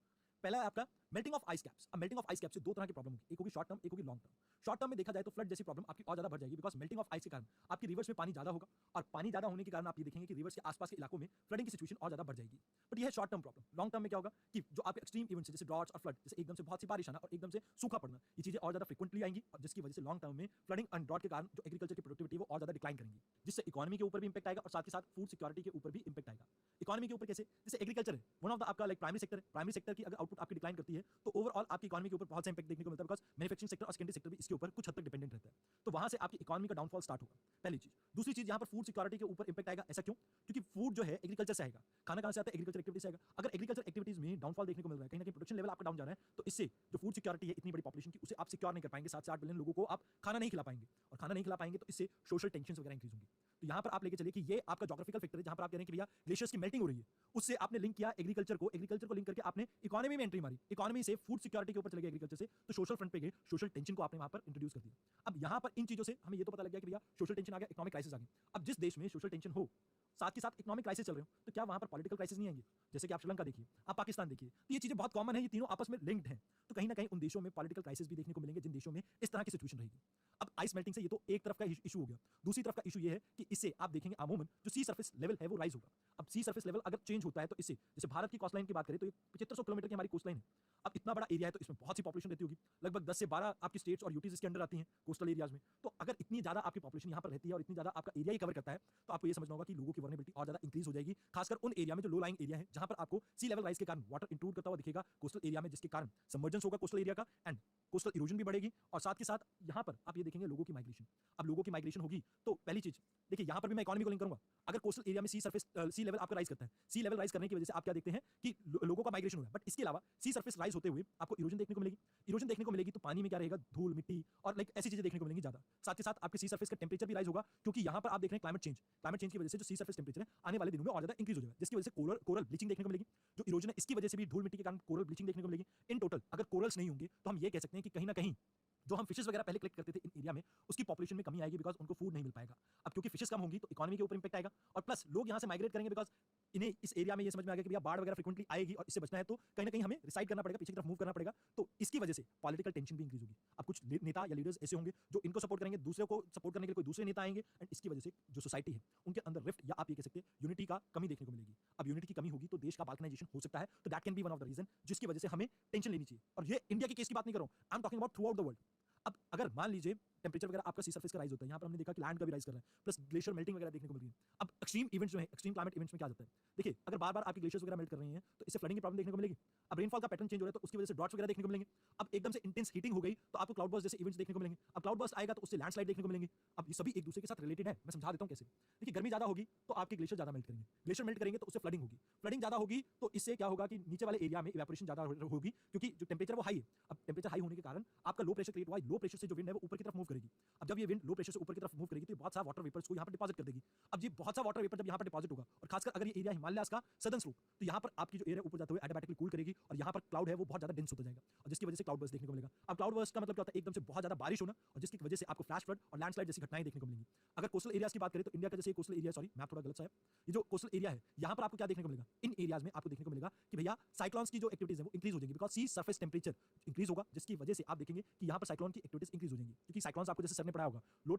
पहला है आपका मेल्टिंग ऑफ आइस कैप्स। अब मेल्टिंग ऑफ आइस कैप से दो तरह की प्रॉब्लम होगी, एक होगी शॉर्ट टर्म, एक होगी लॉन्ग टर्म। शॉर्ट टर्म में देखा जाए तो फ्लड जैसी प्रॉब्लम आपकी और ज्यादा बढ़ जाएगी, बिकॉज मेल्टिंग ऑफ आइस के कारण आपकी रिवर्स में पानी ज्यादा होगा, और पानी ज्यादा होने के कारण आप ये देखेंगे कि रिवर्स के आसपास के इलाकों में फ्लडिंग की सिचुएशन और ज्यादा बढ़ जाएगी। बट ये है short term problem. Long term में क्या होगा कि जो आपके एक्सट्रीम इवेंट्स जैसे ड्रॉट्स और फ्लड, जैसे एकदम से बहुत सी बारिश आना और एकदम से सूखा पड़ना, ये चीजें और ज्यादा फ्रिक्वेंटली आएंगी, और जिसकी वजह से लॉन्ग टर्म में फ्लडिंग एंड ड्रॉट के कारण जो एग्रीकल्चर की प्रोडक्टिविटी वो और ज्यादा डिक्लाइन करेंगी, जिससे इकोनॉमी के ऊपर भी इंपैक्ट आएगा और साथ ही साथ फूड सिक्योरिटी के ऊपर भी इंपैक्ट आएगा। इकोनॉमी के ऊपर कैसे, जैसे एग्रीकल्चर है वन ऑफ द आपका लाइक प्राइमरी सेक्टर है, प्राइमरी सेक्टर की अगर आउटपुट आपकी डिक्लाइन करती है तो ओवरऑल आपकी इकोनॉमी के ऊपर बहुत सा इंपैक्ट देखने को मिलता है, बिकॉज मैन्युफैक्चरिंग सेक्टर और सेकेंडरी सेक्टर भी इसके ऊपर कुछ हद तक डिपेंडेंट रहता है, तो वहां से आपकी इकोनॉमी का डाउनफॉल स्टार्ट होगा, पहली चीज। दूसरी चीज यहाँ पर फूड सिक्योरिटी के ऊपर इंपैक्ट आएगा। ऐसा क्यों? क्योंकि फूड जो है एग्रीकल्चर से आएगा, खाना कहाँ से आता है? एग्रीकल्चर एक्टिविटी से आएगा। अगर एग्रीकल्चर एक्टिविटीज में डाउनफॉल देखने को मिल रहा है, कहीं ना कहीं प्रोडक्शन लेवल आपका डाउन जा रहा है, तो इससे जो फूड सिक्योरिटी है इतनी बड़ी पॉपुलेशन की, उसे आप सिक्योर नहीं कर पाएंगे, 7 से 8 बिलियन लोगों को आप खाना नहीं खिला पाएंगे, और खाना नहीं खिला पाएंगे तो इससे सोशल टेंशन वगैरह इंक्रीज होंगी। तो यहाँ पर आप लेके चलिए कि ये आपका जोग्राफिकल फैक्टर है, जहाँ पर आप कह रहे हैं कि भैया ग्लेशियर्स की मेल्टिंग हो रही है, उससे आपने लिंक किया एग्रीकल्चर को लिंक करके आपने इकोनॉमी में एंट्री मारी, इकोनॉमी से फूड सिक्योरिटी के ऊपर चले गए एग्रीकल्चर से, तो सोशल फ्रंट पे गए, सोशल टेंशन को आपने वहां पर इंट्रोड्यूस कर दिया। अब यहाँ पर इन चीजों से हमें ये तो पता लग गया कि भैया सोशल टेंशन आ गया, इकोनॉमिक क्राइसिस आ गई। अब जिस देश में सोशल टेंशन हो साथ के साथ इकोनॉमिक क्राइसिस चल रहे हो, तो क्या वहां पर पॉलिटिकल क्राइसिस नहीं आएंगे? जैसे कि आप श्रीलंका देखिए, आप पाकिस्तान देखिए, तो ये चीजें बहुत कॉमन है, ये तीनों आपस में लिंक्ड हैं। तो कहीं ना कहीं उन देशों में पॉलिटिकल क्राइसिस भी देखने को मिलेंगे जिन देशों में इस तरह की सिचुएशन रहेगी। अब आइस मेल्टिंग से ये तो एक तरफ का इशू हो गया, दूसरी तरफ का इशू ये है कि इससे आप देखेंगे अमूमन जो सी सर्फेस लेवल है वो राइज होगा। अब सी सर्फेस लेवल अगर चेंज होता है तो इससे, जैसे भारत की कोस्ट लाइन की बात करें तो ये 7500 किलोमीटर की हमारी कोस्ट लाइन है। अब इतना बड़ा एरिया है तो इसमें बहुत सी पॉपुलेशन रहती होगी, लगभग 10 से 12 आपकी स्टेट्स और यूटीज इसके अंडर आती हैं कोस्टल एरियाज में। तो अगर इतनी ज्यादा आपकी पॉपुलेशन यहाँ पर रहती है और इतनी ज्यादा आपका एरिया ही कवर करता है, तो आपको ये समझना होगा कि लोगों की वल्नरेबिलिटी और ज्यादा इंक्रीज हो जाएगी, खासकर उन एरिया में जो लो लाइंग एरिया है, जहां पर आपको सी लेवल राइज के कारण वाटर इंट्रूड करता हुआ दिखेगा कोस्टल एरिया में, जिसके कारण सबमर्जेंस होगा कोस्टल एरिया का, एंड कोस्टल इरोजन भी बढ़ेगी। और साथ के साथ यहाँ पर आप ये देखेंगे लोगों की माइग्रेशन। अब लोगों की माइग्रेशन होगी तो पहली चीज देखिए, यहाँ पर भी मैं इकोनॉमी को लिंक करूंगा। अगर कोस्टल एरिया में सी लेवल आपका राइज करता है, सी लेवल राइज करने की वजह से आप क्या देखते हैं कि लोगों का माइग्रेशन होगा, बट इसके अलावा सी सर्फेस राइज होते हुए आपको इरोजन देखने को मिलेगी। इरोजन देखने को मिलेगी तो पानी में क्या रहेगा, धूल मिट्टी और लाइक ऐसी चीजें देखने को मिलेंगी ज्यादा। साथ के साथ आपके सी सर्फेस का टेंपरेचर भी राइज होगा, क्योंकि यहाँ पर आप देख रहे हैं क्लाइमेट चेंज की वजह से जो सी सर्फेस टेंपरेचर है आने वाले दिनों में और ज्यादा इंक्रीज हो जाएगा, जिसकी वजह से कोरल ब्लीचिंग देखने को मिलेगी। जो इरोजन है इसकी वजह से भी धूल मिट्टी के कारण कोरल ब्लीचिंग देखने को मिलेगी। इन टोटल अगर कोरल्स नहीं होंगे तो हम ये कह सकते हैं कि कहीं ना कहीं जो हम फिशेस वगैरह पहले कलेक्ट करते थे इन एरिया में, उसकी पॉपुलेशन में कमी आएगी, बिकॉज उनको फूड नहीं मिल पाएगा। अब क्योंकि फिशेस कम होंगी तो इकोनॉमी के ऊपर इंपैक्ट आएगा, और प्लस लोग यहाँ से माइग्रेट करेंगे, बिकॉज इन्हें इस एरिया में ये समझ में आ गया कि भैया बाढ़ वगैरह फ्रिक्वेंटली आएगी और इससे बचना है तो कहीं ना कहीं हमें रिसाइड करना पड़ेगा, पीछे की तरफ मूव करना पड़ेगा। तो इसकी वजह से पॉलिटिकल टेंशन भी इंक्रीज होगी। अब कुछ नेता या लीडर्स ऐसे होंगे जो इनको सपोर्ट करेंगे, दूसरे को सपोर्ट करने के लिए कोई दूसरे नेता आएंगे, एंड इसकी वजह से जो सोसाइटी है उनके अंदर रिफ्ट या आप ये कह सकते हैं यूनिटी का कमी देखने को मिलेगी। अब यूनिटी की कमी होगी तो देश का बाल्कनाइजेशन हो सकता है, तो that can be one of the reason जिसकी वजह से हमें टेंशन लेनी चाहिए। और ये इंडिया के केस की बात नहीं कर रहा हूं, I am talking about through out the world. अब अगर मान लीजिए टेंपरेचर वगैरह आपका सी सर्फेस का राइज होता है, यहाँ पर हमने देखा कि लैंड का भी राइज कर रहा है, प्लस ग्लेशियर मेल्टिंग वगैरह देखने को मिल रही है। अब एक्सट्रीम इवेंट्स जो है, एक्सट्रीम क्लाइमेट इवेंट्स में क्या जाता है, देखिए अगर बार बार आपकी ग्लेशियर्स वगैरह मेल्ट कर रही हैं तो इससे फ्लडिंग की प्रॉब्लम देखने को मिलेगी। अब रेनफॉल का पैटर्न चेंज हो रहा है तो उसकी वजह से ड्रॉट्स वगैरह देखने को मिलेंगे। अब एकदम से इंटेंस हीटिंग हो गई तो आपको क्लाउड बर्स्ट जैसे इवेंट्स देखने को मिलेंगे। अब क्लाउड बर्स्ट आएगा तो उससे लैंडस्लाइड देखने को मिलेंगे। अब ये सभी एक दूसरे के साथ रिलेटेड है, मैं समझा देता हूँ कैसे। देखिए गर्मी ज्यादा होगी तो आपके ग्लेशियर ज्यादा मेल्ट करेंगे, ग्लेशियर मेल्ट करेंगे तो उससे फ्लडिंग होगी, फ्लडिंग ज्यादा होगी तो इससे क्या होगा कि नीचे वाले एरिया में इवेपोरेशन ज्यादा होगी, क्योंकि जो टेंपरेचर वो हाई है। अब टेंपरेचर हाई होने के कारण आपका लो प्रेशर क्रिएट हुआ, लो प्रेशर से जो विंड है वो ऊपर की तरफ मूव करेगी। अब जब ये विंड लो प्रेशर से ऊपर की तरफ मूव करेगी तो ये बहुत सारा वाटर वेपर्स को यहाँ पर डिपॉजिट कर देगी। अब ये बहुत सा वाटर वेपर जब यहाँ पर डिपॉजिट होगा, और खासकर अगर ये एरिया हिमालयास का सदर्न स्लोप, तो यहाँ पर आपकी जो एरिया ऊपर जाते हुए एडियाबैटिकली कूल करेगी और यहाँ पर क्लाउड है वो बहुत ज्यादा डेंस होता जाएगा, और जिसकी वजह से क्लाउड बर्स्ट देखने को मिलेगा। अब क्लाउड बर्स्ट का मतलब क्या होता है, एकदम से बहुत ज्यादा बारिश होना, और जिसकी वजह से आपको फ्लैश फ्लड और लैंडस्लाइड जैसी घटनाएं देखने को मिलेंगी। अगर कोस्टल एरियाज की बात करें तो इंडिया का जैसे कोस्टल एरिया, सॉरी मैप थोड़ा गलत सा है, ये जो कोस्टल एरिया है यहाँ पर आपको क्या देखने को मिलेगा, इन एरियाज में आपको देखने को मिलेगा कि भैया साइक्लोन्स की जो एक्टिविटीज है वो इंक्रीज हो जाएंगी, because C surface temperature increase होगा, जिसकी वजह से आप देखेंगे कि यहाँ पर साइक्लोन की एक्टिविटीज इंक्रीज हो जाएंगी। क्योंकि साइक्लोन्स आपको जैसे सर ने पढ़ाया होगा,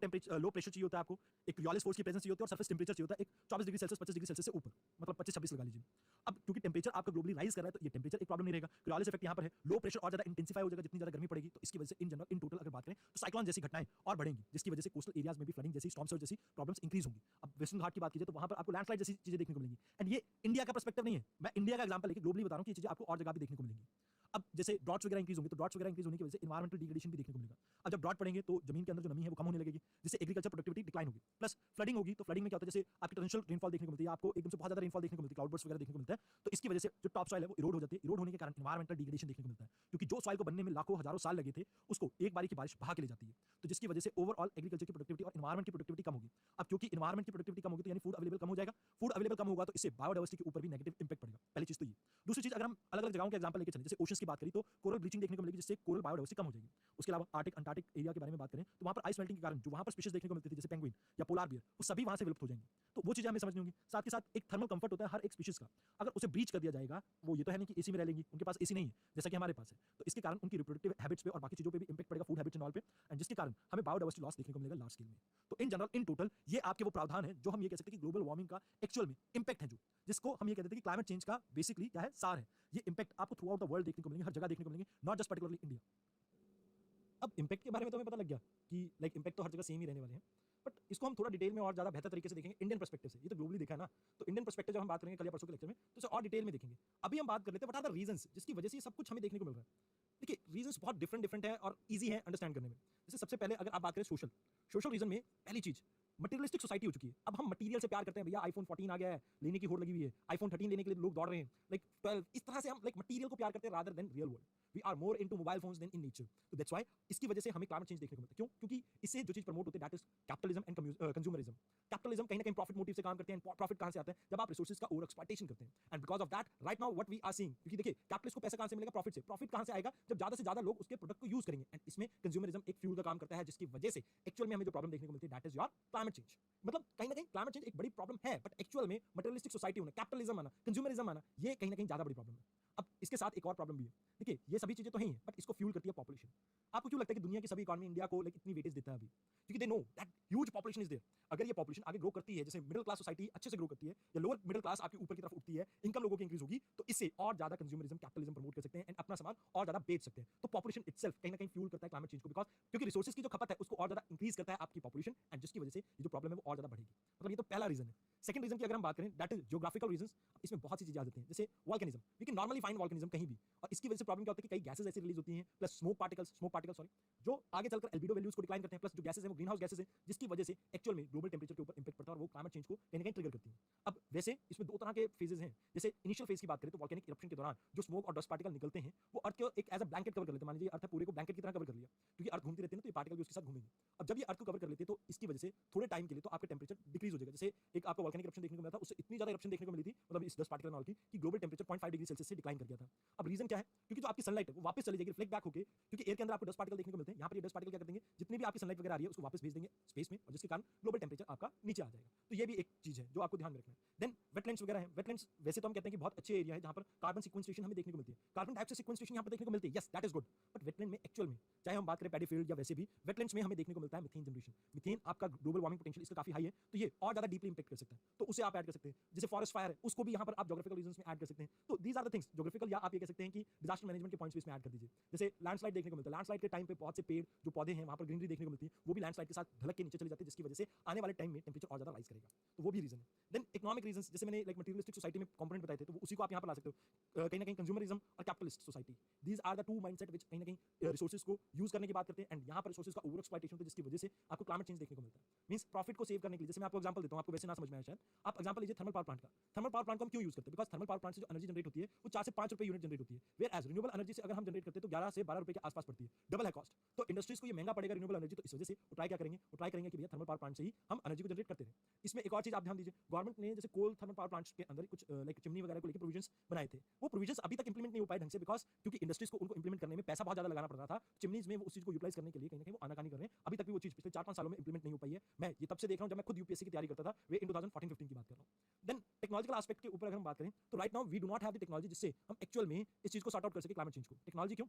लो प्रेशर चाहिए होता है आपको, एक लियोलिस फोर्स की प्रेजेंस चाहिए होती है, और सर्फेस टेंपरेचर चाहिए होता है एक 24 डिग्री सेल्सियस 25 डिग्री सेल्सियस से ऊपर, मतलब 25-26 लगा लीजिए। अब क्योंकि टेंपरेचर टेम्परेचर आपका ग्लोबली राइज कर रहा है तो ये टेम्परेचर एक प्रॉब्लम नहीं रहेगा। क्रियोलिस इफेक्ट यहाँ पर है, लो प्रेशर और ज्यादा इंटेंसिफाई हो जाएगा जितनी ज्यादा गर्मी पड़ेगी, तो इसकी वजह से इन जनरल इन टोटल अगर बात करें तो साइक्लोन जैसी घटनाएं और बढ़ेंगी, जिसकी वजह से कोस्टल एरियाज में भी फ्लडिंग जैसी, स्टॉर्म सर्ज जैसी प्रॉब्लम्स इंक्रीज होंगी। अब वेस्टर्न घाट की बात कीजिए तो वहां पर आपको लैंडस्लाइड जैसी चीजें देखने को मिलेंगी। एंड ये इंडिया का पर्सपेक्टिव नहीं है, मैं इंडिया का एग्जांपल लेके ग्लोबली बता रहा हूं कि ये चीजें आपको और जगह भी देखने को मिलेंगी। अब जैसे ड्रॉट्स वगैरह इंक्रीज होंगे तो ड्रॉट्स वगैरह इंक्रीज होने की वजह से एनवायरमेंटल डिग्रेडेशन भी देखने को मिलेगा। अब जब ड्रॉट पड़ेंगे तो जमीन के अंदर जो नमी है वो कम होने लगेगी, जिससे एग्रीकल्चर प्रोडक्टिविटी डिक्लाइन होगी। प्लस फ्लडिंग होगी तो फ्लडिंग में क्या होता है, जैसे आपकी टॉर्रेंशियल रेनफॉल देखने को मिलती है, आपको एकदम से बहुत ज्यादा रेनफॉल देखने को मिलती है, क्लाउड बर्स्ट वगैरह देखने को मिलता है, तो इसकी वजह से जो टॉप सॉइल है वो इरोड हो जाती है। इरोड होने के कारण एनवायरमेंटल डिग्रेडेशन देखने को मिलता है, क्योंकि जो सॉइल को बनने में लाखों हजारों साल लगे थे उसको एक बारी की बारिश बहा के ले जाती है, तो जिसकी वजह से ओवरऑल एग्रीकल्चर की प्रोडक्टिविटी और एनवायरमेंट की प्रोडक्टिविटी कम होगी। अब क्योंकि एनवायरमेंट की प्रोडक्टिविटी कम होगी तो यानी फूड अवेलेबल कम हो जाएगा, फूड अवेलेबल कम होगा तो इससे बायोडाइवर्सिटी के ऊपर भी नेगेटिव इंपैक्ट पड़ेगा। पहली चीज तो ये। दूसरी चीज, अगर हम अलग अलग जगहों के एग्जांपल लेके चलें, जैसे ओशंस की बात करें तो कोरल ब्लीचिंग देखने को मिलेगी, जिससे कोरल बायोडाइवर्सिटी कम हो जाएगी। उसके अलावा आर्टिक अंटार्कटिक एरिया के बारे में बात करें तो वहां पर आइस मेल्टिंग के कारण जो वहां पर स्पीशीज देखने को मिलती थी जैसे पेंगुइन या पोलार बियर, वो सभी वहां से विलुप्त हो जाएंगे। तो वो चीजें हमें समझनी होंगी। साथ के साथ एक थर्मल कंफर्ट होता है हर एक स्पीशीज का, अगर उसे ब्रीच कर दिया जाएगा, वो ये तो है नहीं कि एसी में रह लेंगी, उनके पास एसी नहीं है जैसा कि हमारे पास है, तो इसके कारण उनकी रिप्रोडक्टिव हैबिट्स पे और बाकी चीजों पे भी इंपैक्ट पड़ेगा, फूड हैबिट्स एंड ऑल पे, एंड जिसके कारण हमें बायोडाइवर्सिटी लॉस देखने को मिलेगा लार्ज स्केल में। तो इन जनरल इन टोटल ये आपके वो प्रावधान है जो हम ये कह सकते हैं कि ग्लोबल वार्मिंग का एक्चुअल में इंपैक्ट है, जो जिसको हम ये कहते हैं कि क्लाइमेट चेंज का बेसिकली क्या है, सार है। ये इंपैक्ट आपको थ्रू आउट द वर्ल्ड देखने को मिलेंगे, हर जगह देखने को मिलेंगे, नॉट जस्ट पर्टिकुलरली इंडिया। अब इंपैक्ट के बारे में तो हमें पता लग गया कि लाइक इंपैक्ट तो हर जगह सेम ही रहने वाले हैं, बट इसको हम थोड़ा डिटेल में और ज्यादा बेहतर तरीके से देखेंगे इंडियन पर्सपेक्टिव से। ये तो ग्लोबली देखा है ना, तो इंडियन पर्सपेक्टिव जब हम बात करेंगे कल या परसों के लेक्चर में तो इसे और डिटेल में देखेंगे। अभी हम बात कर लेते हैं व्हाट आर द रीजंस जिसकी वजह से ये सब कुछ हमें देखने को मिल रहा है। देखिए, रीजंस बहुत डिफरेंट डिफरेंट है और इजी है अंडरस्टैंड करने में। जैसे सबसे पहले अगर आप बात करें सोशल रीजन में, पहली चीज मटेरियलिस्टिक सोसाइटी हो चुकी है। अब हम मटेरियल से प्यार करते हैं, भैया आईफोन 14 आ गया है, लेने की होड़ लगी हुई है, आईफोन 13 लेने के लिए लोग दौड़ रहे हैं, लाइक 12, इस तरह से हम लाइक मटेरियल को प्यार करते हैं rather than real world. We are more into mobile phones than in nature, तो दैट्स व्हाई इसकी वजह से हमें क्लाइमेट चेंज देखने को मिलता है। क्यों? क्योंकि इससे जो चीज प्रमोट होती है that is capitalism and consumerism. Capitalism कहीं ना कहीं प्रॉफिट मोटिव से काम करते हैं। प्रॉफिट कहां से आता है? जब आप रिसोर्सेज का ओवर एक्सप्लॉइटेशन करते हैं, and because of that right now what we are seeing, क्योंकि देखिए कैपिटलिस्ट को पैसा कहां से मिलेगा? प्रॉफिट से। प्रॉफिट कहां से आएगा? जब ज्यादा से ज्यादा लोग उसके प्रोडक्ट को यूज करेंगे, एंड इसमें कंज्यूमरिज्म एक फ्यूल का काम करता है, जिसकी वजह से एक्चुअल में हमें जो प्रॉब्लम देखने को मिलती है that is your climate change. मतलब कहीं ना कहीं क्लाइमेट चेंज एक बड़ी प्रॉब्लम है, बट एक्चुअल में मटेरियलिस्टिक सोसाइटी होना, कैपिटलिज्म आना, कंज्यूमरिज्म आना, ये कहीं ना कहीं ज्यादा बड़ी प्रॉब्लम है। अब इसके साथ एक और प्रॉब्लम भी है। देखिए, ये सभी चीजें तो हैं ही, बट इसको फ्यूल करती है पॉपुलेशन। आपको क्यों लगता है कि दुनिया की सभी इकोनॉमी इंडिया को लाइक इतनी वेटेज देता है अभी? क्योंकि they know that huge population is there. अगर ये पॉपुलेशन आगे ग्रो करती है, जैसे मिडिल क्लास सोसाइटी अच्छे से ग्रो करती है या लोअर मिडिल क्लास आपकी ऊपर की तरफ उठती है, इनकम लोगों की इंक्रीज होगी, तो इससे और ज्यादा कंज्यूमरिज्म कैपिटलिज्म प्रमोट कर सकते हैं एंड अपना सामान और ज्यादा बेच सकते हैं। तो पॉपुलेशन इटसेल्फ कहीं ना कहीं फ्यूल करता है क्लाइमेट चेंज को, बिकॉज क्योंकि रिसोर्सेज की जो खपत है उसको और ज्यादा इंक्रीज करता है आपकी पॉपुलेशन, एंड जिसकी वजह से ये जो प्रॉब्लम है वो और ज्यादा बढ़ेगी। मतलब ये तो पहला रीजन है। सेकंड रीजन की अगर हम बात करें दैट इज जियोग्राफिकल रीजंस। इसमें बहुत सी चीजें आ जाती हैं, जैसे volcanism. We can normally find volcanism कहीं भी, और इसकी वजह से प्रॉब्लम क्या होती है कि कई गैसेस ऐसी रिलीज होती हैं, प्लस स्मोक पार्टिकल्स सॉरी, जो आगे चलकर एल्बिडो वैल्यूज को डिक्लाइन करते हैं, प्लस जो गैसेस हैं वो ग्रीन हाउस गैसेस हैं, जिसकी वजह से एक्चुअल में ग्लोबल टेंपरेचर के ऊपर इंपैक्ट पड़ता है और वो क्लाइमेट चेंज को कहीं ना कहीं ट्रिगर करती है। अब वैसे इसमें दो तरह के फेजेस हैं। जैसे इनिशियल फेज की बात करें तो वोल्केनिक इरप्शन के दौरान जो स्मोक और डस्ट पार्टिकल निकलते हैं वो अर्थ को एक एज अ ब्लैंकेट कवर कर लेते हैं। मान लीजिए अर्थ है, पूरे को ब्लैंकेट की तरह कवर कर लिया, क्योंकि अर्थ घूमती रहती है ना, तो ये पार्टिकल भी उसके साथ घूमेंगे। अब जब ये अर्थ को कवर कर लेते हैं तो इसकी वजह से थोड़े टाइम के लिए तो आपका टेंपरेचर डिक्रीज हो जाएगा। जैसे एक आपको वोल्केनिक इरप्शन देखने को मिला था, उससे इतनी ज्यादा इरप्शन देखने को मिली थी, मतलब इस डस्ट पार्टिकल की, कि ग्लोबल टेंपरेचर 0.5 डिग्री सेल्सियस से डिक्लाइन कर गया था। अब रीजन क्या है? क्योंकि जो आपकी सनलाइट है वो वापस चली जाएगी, रिफ्लेक्ट बैक होकर, क्योंकि एयर के अंदर आपको डस्ट पार्टिकल देखने को मिलते हैं। यहाँ पर ये डस्ट पार्टिकल क्या कर देंगे, जितनी भी आपकी सनलाइट वगैरह आ रही है उसको वापस भेज देंगे स्पेस में, और जिसके कारण ग्लोबल टेंपरेचर आपका नीचे आ जाएगा। तो ये भी एक चीज है जो आपको ध्यान में रखना है। देन वेटलैंड्स वगैरह है। वेटलैंड्स वैसे तो हम कहते हैं कि बहुत अच्छे एरिया है जहां पर कार्बन सिक्वेंस्ट्रेशन हमें देखने को मिलती है, कार्बन डाइऑक्साइड सिक्वेंस्ट्रेशन यहाँ पर देखने को मिलती है, yes that is good. But wetland में एक्चुअल में चाहे हम बात करें पैडी फील्ड या वैसे भी, वेटलैंड्स में हमें देखने को मिलता है मीथेन जनरेशन। मीथेन आपका ग्लोबल वार्मिंग पोटेंशियल इसका काफी हाई है, तो ये और ज्यादा डीपली इंपैक्ट कर सकता है, तो उसे आप ऐड कर सकते हैं। जैसे फॉरेस्ट फायर है, उसको भी यहाँ पर आप ज्योग्राफिकल रीजंस में ऐड कर सकते हैं। तो these are the things geographical, या आप ये कह सकते हैं कि डिजास्टर मैनेजमेंट के पॉइंट्स भी इसमें ऐड कर दीजिए। जैसे लैंडस्लाइड देखने को मिलता है, लैंडस्लाइड के टाइम पे बहुत से पेड़ जो पौधे हैं वहां पर ग्रीनरी देखने को मिलती है, वो भी लैंडस्लाइड के साथ ढलक के नीचे चली जाती है, जिसकी वजह से आने वाले टाइम में टेंपरेचर और ज्यादा राइज करेगा, तो वो भी रीजन है। देन इकोनॉमिक रीजंस, जैसे मैंने लाइक मटेरियलिस्टिक सोसाइटी में कंपोनेंट बताए थे, तो उसी को आप यहाँ पर ला सकते हो। कहीं ना कहीं कंज्यूमरिज्म और capitalist society, these are the two mindset which कहीं ना कहीं रिसोर्सेज को यूज करने की बात करते हैं, एंड यहाँ पर रिसोर्सेज का ओवर एक्सप्लॉइटेशन होता है, जिसकी वजह से आपको क्लाइमेट चेंज देखने को मिलता है। मींस प्रॉफिट को सेव करने के लिए, जैसे मैं आपको एग्जांपल देता हूं, आपको वैसे ना समझ में आए शायद, आप एग्जांपल लीजिए थर्मल पावर प्लांट का। थर्मल पावर प्लांट को हम क्यों यूज करते हैं? बिकॉज थर्मल पावर प्लांट से जो एनर्जी जनरेट होती है वो 4 से 5 रुपए यूनिट जनरेट होती है, वेयर एज रिन्यूएबल एनर्जी से अगर हम जनरेट करते हैं तो 11 से 12 रुपए के आसपास पड़ती है, डबल है कॉस्ट। तो इंडस्ट्रीज को ये महंगा पड़ेगा रिन्यूएबल एनर्जी, तो इस वजह से वो ट्राई क्या करेंगे, वो ट्राई करेंगे कि भैया थर्मल पावर प्लांट से ही हम एनर्जी को जनरेट करते रहे। इसमें एक और चीज आप ध्यान दीजिए, गवर्नमेंट ने जैसे कोल थर्मल पावर प्लांट्स के अंदर कुछ लाइक चिमनी वगैरह को लेकर प्रोविजंस बनाए थे, वो प्रोविजंस अभी तक इंप्लीमेंट नहीं हो पाए ढंग से, बिकॉज क्योंकि इंडस्ट्रीज को उनको इंप्लीमेंट करने में पैसा बहुत ज्यादा लगाना पड़ रहा था चिमनीज में, वो उस चीज को यूटिलाइज करने के लिए कहीं ना कहीं वो आनाकानी कर रहे हैं। अभी तक भी वो चीज पिछले 4-5 सालों में इंप्लीमेंट नहीं हो पाई है। मैं ये तब से देख रहा हूं जब मैं खुद यूपीएससी की तैयारी करता था, वे इन 2014-15 की बात कर रहा हूं। देन टेक्नोलॉजिकल एस्पेक्ट के ऊपर अगर हम बात करें तो right now we do not have the technology जिससे हम एक्चुअल में इस चीज को सॉर्ट आउट कर सके, क्लाइमेट चेंज को। टेक्नोलॉजी क्यों?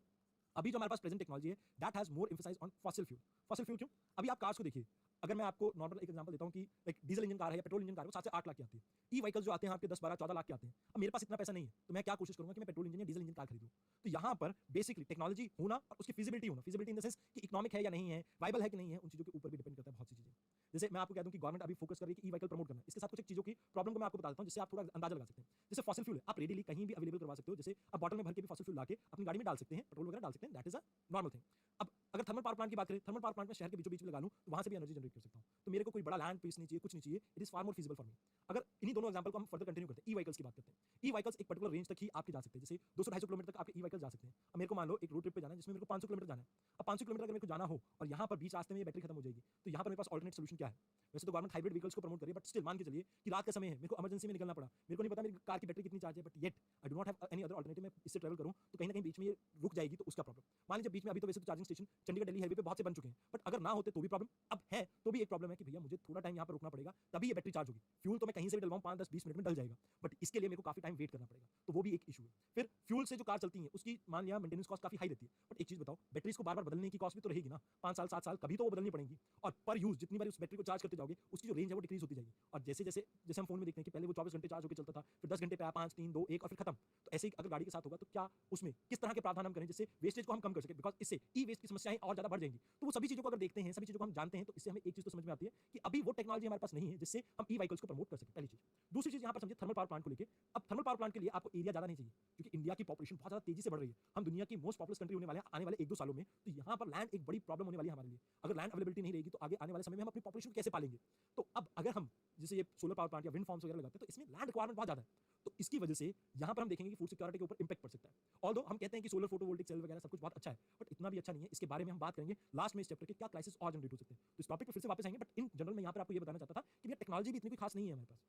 अभी जो हमारे पास प्रेजेंट टेक्नोलॉजी है that has more emphasise on fossil fuel. Fossil fuel क्यों? अभी आप कार्स को देखिए, अगर मैं आपको नॉर्मल एक एग्जांपल देता हूं कि लाइक डीजल इंजन कार है या पेट्रोल इंजन कार है, वो 7 से 8 लाख की आती है। ई व्हीकल्स जो आते हैं आपके 10 12 14 लाख के आते हैं। अब मेरे पास इतना पैसा नहीं है, तो मैं क्या कोशिश करूंगा कि मैं पेट्रोल इंजन या डीजल इंजन कार खरीदूं। तो यहाँ पर बेसिकली टेक्नोलॉजी होना और उसकी फिजिबिलिटी होना, फिजिबिलिटी इन द सेंस कि इकोनॉमिक है या नहीं है, वाइबल है कि नहीं है, उन चीजों के ऊपर भी डिपेंड करता है बहुत सी चीजें। जैसे मैं आपको कह दूं कि गवर्नमेंट अभी फोकस कर रही है कि ई व्हीकल प्रमोट करना है। इसके साथ कुछ एक चीजों की प्रॉब्लम को मैं आपको बता देता हूं, जिससे आप थोड़ा अंदाजा लगा सकते हैं। जैसे फॉसिल फ्यूल है, आप रेडीली कहीं भी अवेलेबल करवा सकते हो। जैसे आप बॉटल में भर के भी फॉसिल फ्यूल लाके अपनी गाड़ी में डाल सकते हैं, पेट्रोल वगैरह डाल सकते हैं, that is a normal thing. अब अगर थर्मल पावर प्लांट की बात करें, थर्मल पावर प्लांट में शहर के बीचों बीच में लगा लूं, तो वहां से भी एनर्जी जनरेट कर सकता हूं। तो मेरे को कोई बड़ा लैंड पीस नहीं चाहिए, कुछ नहीं चाहिए, it is far more feasible for me. अगर इन्हीं दोनों एग्जांपल को हम फर्दर कंटिन्यू करते हैं, ई व्हीकल्स की बात करते हैं। ई व्हीकल्स एक पर्टिकुलर रेंज तक ही आपके जा सकते हैं, जैसे 200-250 किलोमीटर तक आपके ई व्हीकल जा सकते हैं। अब मेरे को मान लो एक रोड ट्रिप पे जाना है जिसमें मेरे को 500 किलोमीटर जाना है। अब 500 किलोमीटर अगर मेरे को जाना हो और यहाँ पर बीच रास्ते में ये बैटरी खत्म हो जाएगी, तो यहाँ पर मेरे पास ऑल्टरनेट सोल्यूशन क्या है? वैसे तो गवर्नमेंट हाइब्रिड व्हीकल्स को प्रमोट कर रही है, बट स्टिल मान के चलिए कि रात का समय है, मेरे को इमरजेंसी में निकलना पड़ा, मेरे को नहीं पता मेरी कार की बैटरी कितनी चार्ज है, but yet I do not have any other alternative. मैं इससे ट्रैवल करूँ तो कहीं ना कहीं बीच में ये रुक जाएगी, तो उसका प्रॉब्लम। मान लीजिए बीच में, अभी तो वैसे तो charging station Chandigarh Delhi highway पे बहुत से बन चुके हैं, बट अगर ना होते तो भी प्रॉब्लम। अब है तो भी एक प्रॉब्लम है कि भैया मुझे थोड़ा टाइम यहाँ पर रुकना पड़ेगा, तभी ये बैटरी चार्ज होगी। फ्यूल तो मैं कहीं से भी डलवाऊं 5-10-20 मिनट में डल जाएगा, बट इसके लिए मेरे को काफी टाइम वेट करना पड़ेगा, तो वो भी एक इशू है। फिर फ्यूल से जो कार चलती है उसकी मान लिया मेंटेनेंस कॉस्ट काफी हाई रहती है, बट एक चीज बताओ, बैटरीज को बार बार बदलने की कॉस्ट भी तो रहेगी ना, 5 साल 7 साल कभी तो वो बदलनी पड़ेगी। और पर यूज जितनी बार उस बैटरी को चार्ज करते जाओगे, उसकी जो रेंज है वो डिक्रीज होती जाएगी। और जैसे जैसे जैसे हम फोन में देखते हैं कि पहले वो 24 घंटे चार्ज होकर चलता था, फिर 10 घंटे पे आया, 5 3 2 1 और फिर खत्म। तो ऐसे ही अगर गाड़ी के साथ होगा, तो क्या उसमें किस तरह के प्रावधान हम करें जिससे वेस्टेज को हम कम कर सके, बिकॉज इससे ई वेस्ट की समस्याएं और ज्यादा बढ़ जाएंगी। तो वो सभी चीजों को अगर देखते हैं, सभी चीजों को हम जानते हैं, तो इससे हमें एक चीज तो समझ में आती है कि अभी वो टेक्नोलॉजी हमारे पास नहीं है जिससे हम ई व्हीकल्स को प्रमोट कर सकें, पहली चीज। दूसरी चीज यहाँ पर समझिए थर्मल पावर प्लांट को लेकर। अब थर्मल पावर प्लांट के लिए आपको एरिया ज्यादा नहीं चाहिए, क्योंकि इंडिया की पॉपुलेशन बहुत ज्यादा तेजी से बढ़ रही है। हम दुनिया की मोस्ट पॉपुलस कंट्री होने वाले हैं आने वाले 1-2 सालों में। तो यहाँ पर लैंड एक बड़ी प्रॉब्लम होने वाली है हमारे लिए। अगर लैंड अवेलेबिलिटी नहीं रहेगी, तो आगे आने वाले समय में हम अपनी पॉपुलेशन को कैसे पालेंगे? तो अब अगर हम जैसे ये सोलर पावर प्लांट या विंड फार्म्स वगैरह लगाते हैं, तो इसमें लैंड रिक्वायरमेंट बहुत ज्यादा है। तो इसकी वजह से यहाँ पर हम देखेंगे कि फूड सिक्योरिटी के ऊपर इंपैक्ट पड़ सकता है। ऑल्दो हम कहते हैं कि सोलर फोटोवोल्टिक सेल वगैरह सब कुछ बहुत अच्छा है, बट इतना भी अच्छा नहीं है। इसके बारे में हम बात करेंगे लास्ट में इस चैप्टर के, क्या क्राइसिस और जनरेट हो सकते हैं। तो इस टॉपिक पर फिर से वापस आएंगे, बट इन जनरल मैं यहाँ पर आपको ये बताना चाहता था कि टेक्नोलॉजी भी इतनी कोई खास नहीं है हमारे पास।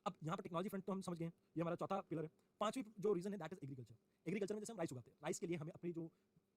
अब यहाँ पर टेक्नोलॉजी फ्रंट तो हम समझ गए हैं, ये हमारा चौथा पिलर है। पांचवी जो रीजन है दैट इज एग्रीकल्चर। एग्रीकल्चर में जैसे हम राइस उगाते हैं, राइस के लिए हमें अपनी जो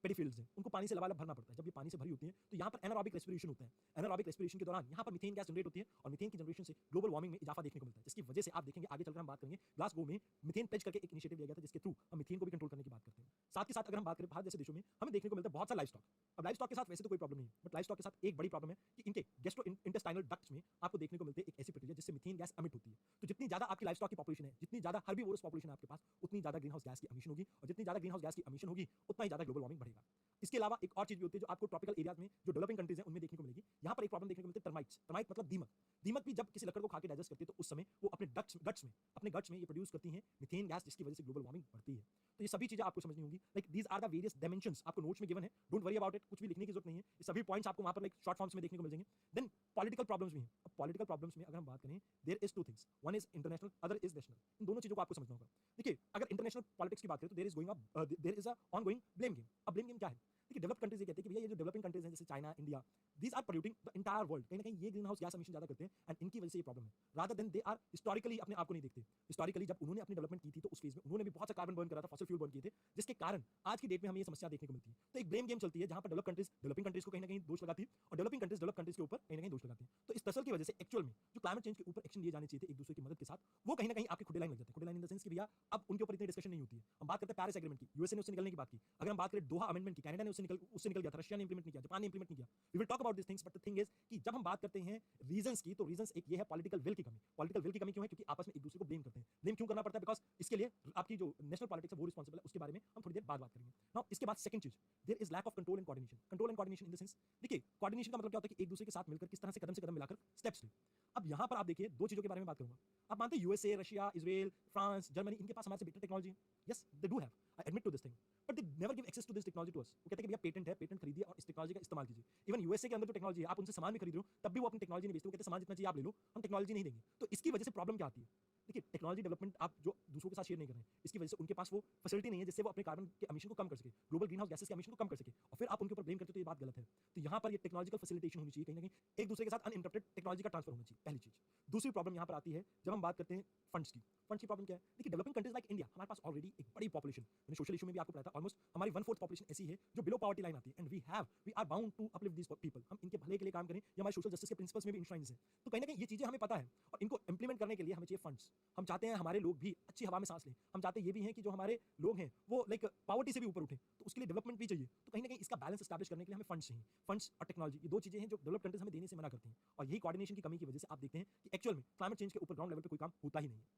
पेडी फील्ड्स हैं उनको पानी से लबालब भरना पड़ता है। जब ये पानी से भरी होती है, तो यहाँ पर एनारोबिक रेस्पिरेशन होता है। एनारोबिक रेस्पिरेशन के दौरान यहाँ पर मीथेन गैस जनरेट होती है, और मीथेन की जनरेशन से ग्लोबल वार्मिंग में इजाफा देखने को मिलता है, जिसकी वजह से आप देखेंगे आगे चलकर हम बात करेंगे ग्लासगो में मीथेन प्लेज करके एक इनिशिएटिव लिया गया था, जिसके थ्रू हम मीथेन को भी कंट्रोल करने की बात करते हैं। साथ ही साथ अगर हम बात करें बाहर जैसे देशों में, हमें देखने को मिलता है बहुत सा लाइफ स्टॉक। अब लाइफ स्टॉक के साथ वैसे तो कोई प्रॉब्लम नहीं है, बट लाइफ स्टॉक के साथ एक बड़ी प्रॉब्लम है कि इनके गैस्ट्रोइंटेस्टाइनल डक्ट्स में आपको देखने को मिलती है एक ऐसी प्रक्रिया जिससे मीथेन गैस एमिट होती है। तो जितनी ज्यादा आपकी लाइफ स्टॉक की पॉपुलेशन है, जितनी ज्यादा हर्बीवोरस पॉपुलेशन है आपके पास, उतनी ज्यादा ग्रीन हाउस गैस की एमिशन होगी, और जितनी ज्यादा ग्रीन हाउस गैस की एमिशन होगी, उतना ही ज्यादा ग्लोबल वार्मिंग बढ़ेगा। इसके अलावा एक और चीज भी होती है जो आपको ट्रॉपिकल एरियाज में, जो डेवलपिंग कंट्रीज हैं, उनमें देखने को मिलेगी। यहाँ पर एक प्रॉब्लम देखने को मिलती है टर्माइट्स। टर्माइट मतलब दीमक। दीमक भी जब किसी लकड़ को खा के डाइजेस्ट करती है, तो उस समय वो अपने गट्स में ये प्रोड्यूस करती हैं मीथेन गैस, जिसकी वजह से ग्लोबल वार्मिंग बढ़ती है। तो ये सभी चीजें आपको समझनी होंगी। Like these are the various dimensions, आपको नोट्स में गिवन है, डोंट वरी अबाउट इट, कुछ भी लिखने की जरूरत नहीं है। ये सभी पॉइंट्स आपको वहां पर लाइक शॉर्ट फॉर्म्स में देखने को मिल जाएंगे। देन पॉलिटिकल प्रॉब्लम्स भी हैं। अब पॉलिटिकल प्रॉब्लम्स में अगर हम बात करें, there is two things, one is international, other is national. इन दोनों चीजों को आपको समझना होगा। देखिए, अगर इंटरनेशनल पॉलिटिक्स की बात करें, तो there is a ongoing blame game. अब ब्लेम गेम क्या है? देखिए, डेवलप्ड कंट्रीज ये कहते हैं कि भैया ये जो डेवलपिंग कंट्रीज हैं, जैसे China, India, these are polluting the entire world. कहीं ना कहीं ये ग्रीन हाउस गैस एमिशन ज्यादा करते हैं, एंड इनकी वजह से ये प्रॉब्लम है। Rather than they are historically अपने आप को नहीं देखते। हिस्टोरिकली जब उन्होंने अपनी डेवलपमेंट की थी, तो उस फेज में उन्होंने भी बहुत सा कार्बन बर्न करा था, फॉसिल फ्यूल बर्न किए थे, जिसके कारण आज की डेट में हमें ये समस्या देखने को मिलती है। तो एक ब्लेम गेम चलती है, जहां पर डेवलपिंग कंट्रीज को कहीं ना कहीं दोष लगाती है, और डेवलपिंग कंट्रीज के ऊपर कहीं ना कहीं दोष लगाती है। तो इस तसल की वजह से एक्चुअल में जो क्लाइमेट चेंज के ऊपर एक्शन लिए जाने चाहिए थे एक दूसरे की मदद के साथ, वो कहीं ना कहीं आपकी खुदे लाइन लग जाते हैं। खुदे लाइन इन द सेंस कि भैया अब उनके ऊपर इतनी डिस्कशन नहीं होती है। हम बात करते हैं पेरिस एग्रीमेंट की, यूएसए ने उससे निकलने की बात की। अगर हम बात करें दोहा अमेंडमेंट की, कनाडा ने उससे निकल गया था, रशिया ने इंप्लीमेंट नहीं किया, जापान ने इंप्लीमेंट नहीं किया। We will talk about this things, but the thing is कि जब हम बात करते हैं रीजंस की, तो रीजंस एक ये है पॉलिटिकल विल की कमी। पॉलिटिकल विल की कमी क्यों है? क्योंकि आपस में एक दूसरे को ब्लेम करते हैं। ब्लेम क्यों करना पड़ता है? बिकॉज इसके लिए आपकी जो नेशनल पॉलिटिक्स है वो रिस्पांसिबल है। उसके बारे में हम थोड़ी देर बाद बात करेंगे। नाउ इसके बाद सेकंड चीज, there is lack of control and coordination. Control and coordination in the sense, देखिए कोऑर्डिनेशन का मतलब क्या होता है कि एक दूसरे के साथ मिलकर किस तरह से कदम मिलाकर स्टेप्स लें। अब यहाँ पर आप देखिए दो चीजों के बारे में बात करूंगा। आप मानते हैं USA, Russia, Israel, France, Germany, इनके पास हमारे से बेटर टेक्नोलॉजी है। Yes they do have, I admit to this thing, but they never give access to this technology to us. वो कहते हैं कि भैया पेटेंट है, पेटेंट खरीदिए और इस टेक्नोलॉजी का इस्तेमाल कीजिए। इवन यूएसए के अंदर जो टेक्नोलॉजी है, आप उनसे सामान भी खरीद रहे हो, तब भी वो अपनी टेक्नोलॉजी नहीं बेचते। वो कहते हैं सामान जितना चाहिए आप ले लो, हम टेक्नोलॉजी नहीं देंगे। तो इसकी वजह से प्रॉब्लम क्या आती है? देखिए, टेक्नोलॉजी डेवलपमेंट आप जो दूसरों के साथ शेयर नहीं कर रहे हैं, इसकी वजह से उनके पास वो फैसिलिटी नहीं है जिससे वो अपने कार्बन के एमिशन को कम कर सके, ग्लोबल ग्रीन हाउस गैसेस के एमिशन को कम कर सके, और फिर आप उनके ऊपर ब्लेम करते हो, तो ये बात गलत है। तो यहाँ पर ये टेक्नोलॉजिकल फैसिलिटेशन होनी चाहिए, कहीं ना कहीं एक दूसरे के साथ अनइंटरप्टेड टेक्नोलॉजी का ट्रांसफर होना चाहिए, पहली चीज। दूसरी प्रॉब्लम यहाँ पर आती है जब हम बात करते हैं फंड्स की। फंड्स की प्रॉब्लम क्या है? देखिए डेवलपिंग कंट्रीज लाइक इंडिया, हमारे पास ऑलरेडी एक बड़ी पॉपुलेशन, मैंने सोशल इशू में भी आपको बताया था, ऑलमोस्ट हमारी 1/4 पॉपुलेशन ऐसी है जो बिलो पॉवर्टी लाइन आती है, and we are bound to uplift these people. हम इनके भले के लिए काम करें, ये हमारे सोशल जस्टिस के प्रिंसिपल्स में भी इंश्राइंड है। तो कहीं ना कहीं ये चीजें हमें पता है और इनको इंप्लीमेंट करने के लिए हमें चाहिए फंड्स। हम चाहते हैं हमारे लोग भी अच्छी हवा में सांस लें, हम चाहते ये भी हैं कि जो हमारे लोग हैं वो लाइक पॉवर्टी से भी ऊपर उठे, तो उसके लिए डेवलपमेंट भी चाहिए। तो कहीं ना कहीं इसका बैलेंस एस्टैब्लिश करने के लिए हमें फंड्स चाहिए। फंड्स और टेक्नोलॉजी, ये दो चीजें हैं जो डेवलप कंट्रीज हमें देने से मना करती हैं, और यही कोऑर्डिनेशन की कमी की वजह से आप देखते हैं कि एक्चुअल में क्लाइमेट चेंज के ऊपर ग्राउंड लेवल पे कोई काम होता ही नहीं है।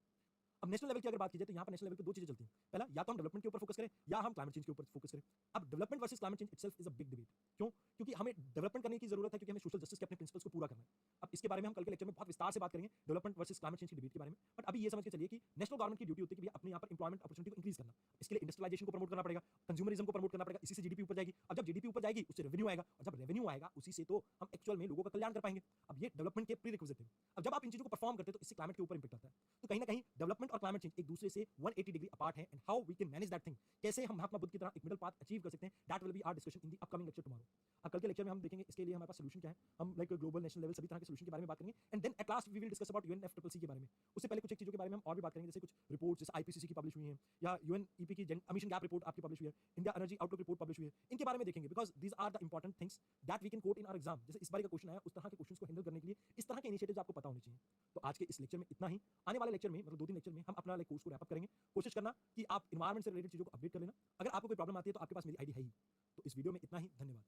अब नेशनल लेवल की अगर बात की जाए तो यहाँ पर नेशनल लेवल पे दो चीजें चलती हैं। पहला, या तो हम डेवलपमेंट के ऊपर फोकस करें या हम क्लाइमेट चेंज के ऊपर फोकस करें। अब development versus climate change itself is a big debate. क्यों? क्योंकि हमें डेवलपमेंट करने की जरूरत है, क्योंकि हमें सोशल जस्टिस के अपने प्रिंसिपल्स को पूरा करना है। अब इसके बारे में हम कल के लेक्चर में बहुत विस्तार से बात करेंगे डेवलपमेंट वर्सेस क्लाइमेट चेंज की डिबेट के बारे में। बट अभी ये समझ के चलिए कि नेशनल गवर्नमेंट की ड्यूटी होती है कि अपने यहाँ पर एम्प्लॉयमेंट अपॉर्चुनिटी को इंक्रीज करना। इसके लिए इंडस्ट्रियलाइजेशन को प्रमोट करना पड़ेगा, कंज्यूमरिज्म को प्रमोट करना पड़ेगा, इसी से जीडीपी ऊपर जाएगी। अब जब जीडीपी ऊपर जाएगी उससे रेवेन्यू आएगा, और जब रेवेन्यू आएगा उसी से तो हम एक्चुअल में लोगों का कल्याण कर पाएंगे। अब ये डेवलपमेंट के प्रीरिक्विजिट है। अब जब आप इन चीजों को परफॉर्म करते हैं तो इससे क्लाइमेट के ऊपर इंपैक्ट आता है। तो कहीं ना कहीं डेवलपमेंट और क्लाइमेट चेंज एक दूसरे से 180 डिग्री अपार्ट है, and how we can manage that thing, कैसे हम महात्मा बुद्ध की तरह एक मिडिल पाथ अचीव कर सकते हैं, that will be our discussion in the upcoming lecture tomorrow. अब कल के लेक्चर में हम देखेंगे इसके लिए हमारे पास सॉल्यूशन क्या है। हम लाइक ग्लोबल नेशनल लेवल सभी तरह के सॉल्यूशन के बारे में बात करेंगे, and then at last we will discuss about UNFCCC के बारे में। उससे पहले कुछ एक चीजों के बारे में हम और भी बात करेंगे, जैसे कुछ रिपोर्ट्स जैसे आईपीसीसी की पब्लिश हुई है, या यूएनईपी की एमिशन गैप रिपोर्ट आपकी पब्लिश हुई है, India energy outlook report publish हुई है। इनके बारे में देखेंगे because these are the important things that we can quote in our exam. जैसे इस बार का क्वेश्चन आया, उस तरह के क्वेश्चंस को हैंडल करने के लिए इस तरह के इनिशिएटिव्स आपको पता होने चाहिए। तो आज के इस लेक्चर में इतना ही। आने वाले लेक्चर में, मतलब 2-3 लेक्चर में हम अपना कोर्स को रैप अप करेंगे। कोशिश करना कि आप एनवायरमेंट से रिलेटेड चीजों को अपडेट कर लेना। अगर आपको कोई प्रॉब्लम आती है तो आपके पास मेरी आईडी है ही। तो इस वीडियो में इतना ही। धन्यवाद।